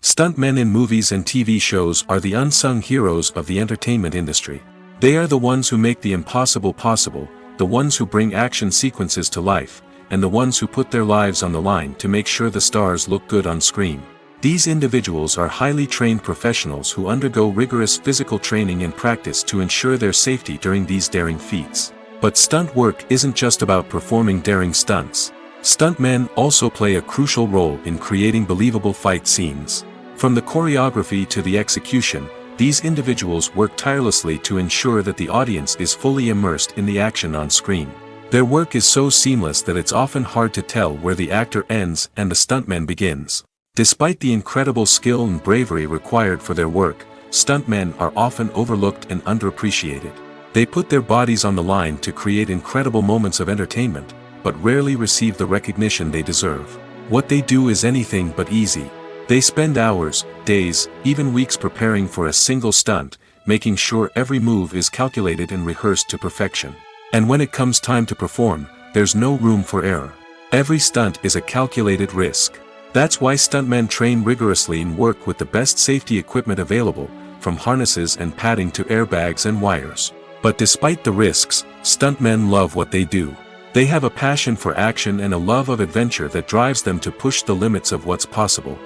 Stuntmen in movies and TV shows are the unsung heroes of the entertainment industry. They are the ones who make the impossible possible, the ones who bring action sequences to life, and the ones who put their lives on the line to make sure the stars look good on screen. These individuals are highly trained professionals who undergo rigorous physical training and practice to ensure their safety during these daring feats. But stunt work isn't just about performing daring stunts. Stuntmen also play a crucial role in creating believable fight scenes. From the choreography to the execution, these individuals work tirelessly to ensure that the audience is fully immersed in the action on screen. Their work is so seamless that it's often hard to tell where the actor ends and the stuntman begins. Despite the incredible skill and bravery required for their work, stuntmen are often overlooked and underappreciated. They put their bodies on the line to create incredible moments of entertainment, but rarely receive the recognition they deserve. What they do is anything but easy. They spend hours, days, even weeks preparing for a single stunt, making sure every move is calculated and rehearsed to perfection. And when it comes time to perform, there's no room for error. Every stunt is a calculated risk. That's why stuntmen train rigorously and work with the best safety equipment available, from harnesses and padding to airbags and wires. But despite the risks, stuntmen love what they do. They have a passion for action and a love of adventure that drives them to push the limits of what's possible.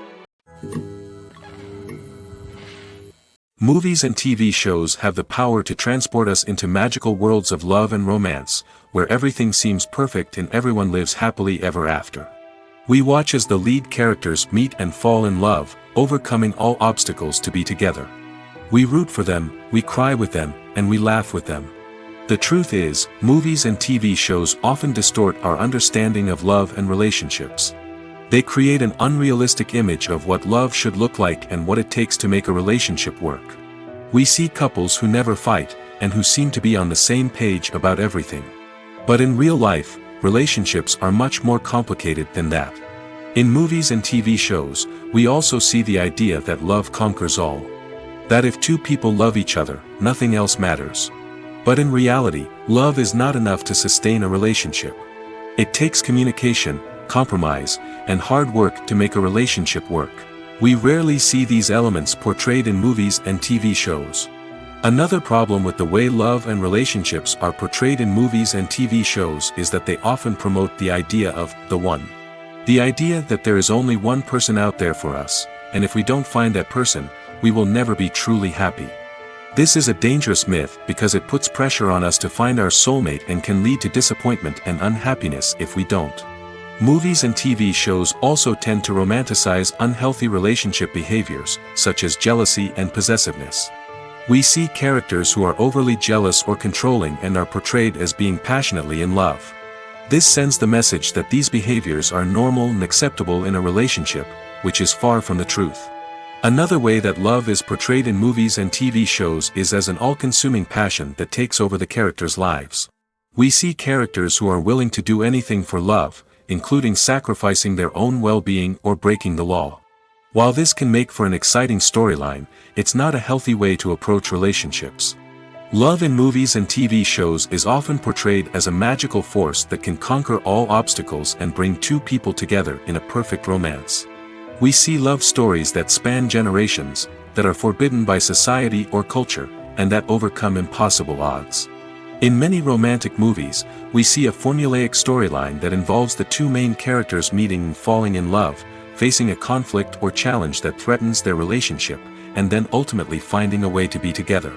Movies and TV shows have the power to transport us into magical worlds of love and romance, where everything seems perfect and everyone lives happily ever after. We watch as the lead characters meet and fall in love, overcoming all obstacles to be together. We root for them, we cry with them, and we laugh with them. The truth is, movies and TV shows often distort our understanding of love and relationships. They create an unrealistic image of what love should look like and what it takes to make a relationship work. We see couples who never fight, and who seem to be on the same page about everything. But in real life, relationships are much more complicated than that. In movies and TV shows, we also see the idea that love conquers all. That if two people love each other, nothing else matters. But in reality, love is not enough to sustain a relationship. It takes communication, compromise, and hard work to make a relationship work. We rarely see these elements portrayed in movies and TV shows. Another problem with the way love and relationships are portrayed in movies and TV shows is that they often promote the idea of the one. The idea that there is only one person out there for us, and if we don't find that person, we will never be truly happy. This is a dangerous myth because it puts pressure on us to find our soulmate and can lead to disappointment and unhappiness if we don't. Movies and TV shows also tend to romanticize unhealthy relationship behaviors, such as jealousy and possessiveness. We see characters who are overly jealous or controlling and are portrayed as being passionately in love. This sends the message that these behaviors are normal and acceptable in a relationship, which is far from the truth. Another way that love is portrayed in movies and TV shows is as an all-consuming passion that takes over the characters' lives. We see characters who are willing to do anything for love, including sacrificing their own well-being or breaking the law. While this can make for an exciting storyline, it's not a healthy way to approach relationships. Love in movies and TV shows is often portrayed as a magical force that can conquer all obstacles and bring two people together in a perfect romance. We see love stories that span generations, that are forbidden by society or culture, and that overcome impossible odds. In many romantic movies, we see a formulaic storyline that involves the two main characters meeting and falling in love, facing a conflict or challenge that threatens their relationship, and then ultimately finding a way to be together.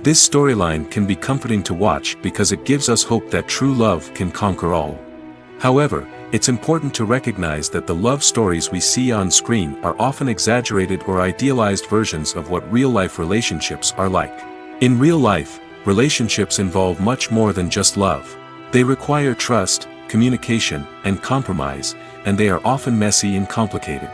This storyline can be comforting to watch because it gives us hope that true love can conquer all. However, it's important to recognize that the love stories we see on screen are often exaggerated or idealized versions of what real-life relationships are like. In real life, relationships involve much more than just love. They require trust, communication, and compromise, and they are often messy and complicated.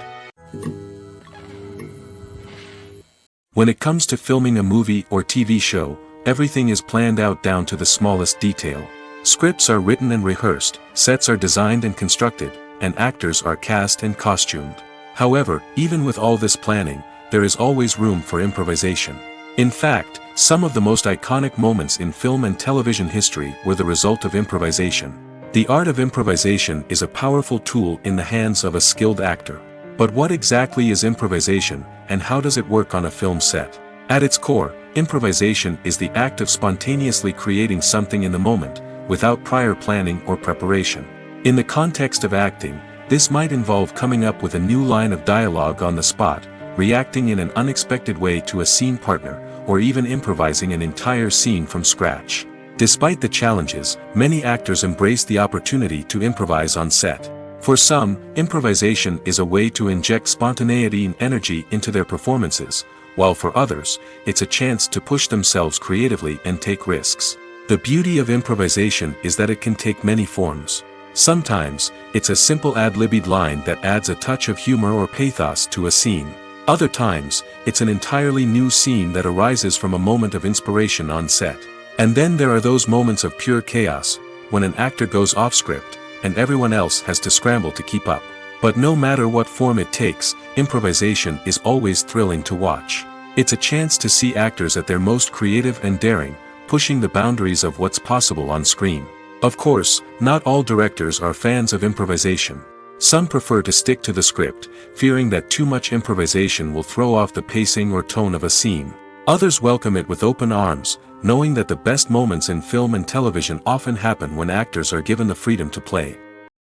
When it comes to filming a movie or TV show, everything is planned out down to the smallest detail. Scripts are written and rehearsed, sets are designed and constructed, and actors are cast and costumed. However, even with all this planning, there is always room for improvisation. In fact, some of the most iconic moments in film and television history were the result of improvisation. The art of improvisation is a powerful tool in the hands of a skilled actor. But what exactly is improvisation, and how does it work on a film set? At its core, improvisation is the act of spontaneously creating something in the moment, without prior planning or preparation. In the context of acting, this might involve coming up with a new line of dialogue on the spot, reacting in an unexpected way to a scene partner, or even improvising an entire scene from scratch. Despite the challenges, many actors embrace the opportunity to improvise on set. For some, improvisation is a way to inject spontaneity and energy into their performances, while for others, it's a chance to push themselves creatively and take risks. The beauty of improvisation is that it can take many forms. Sometimes, it's a simple ad-libbed line that adds a touch of humor or pathos to a scene. Other times, it's an entirely new scene that arises from a moment of inspiration on set. And then there are those moments of pure chaos, when an actor goes off script, and everyone else has to scramble to keep up. But no matter what form it takes, improvisation is always thrilling to watch. It's a chance to see actors at their most creative and daring, pushing the boundaries of what's possible on screen. Of course, not all directors are fans of improvisation. Some prefer to stick to the script, fearing that too much improvisation will throw off the pacing or tone of a scene. Others welcome it with open arms, knowing that the best moments in film and television often happen when actors are given the freedom to play.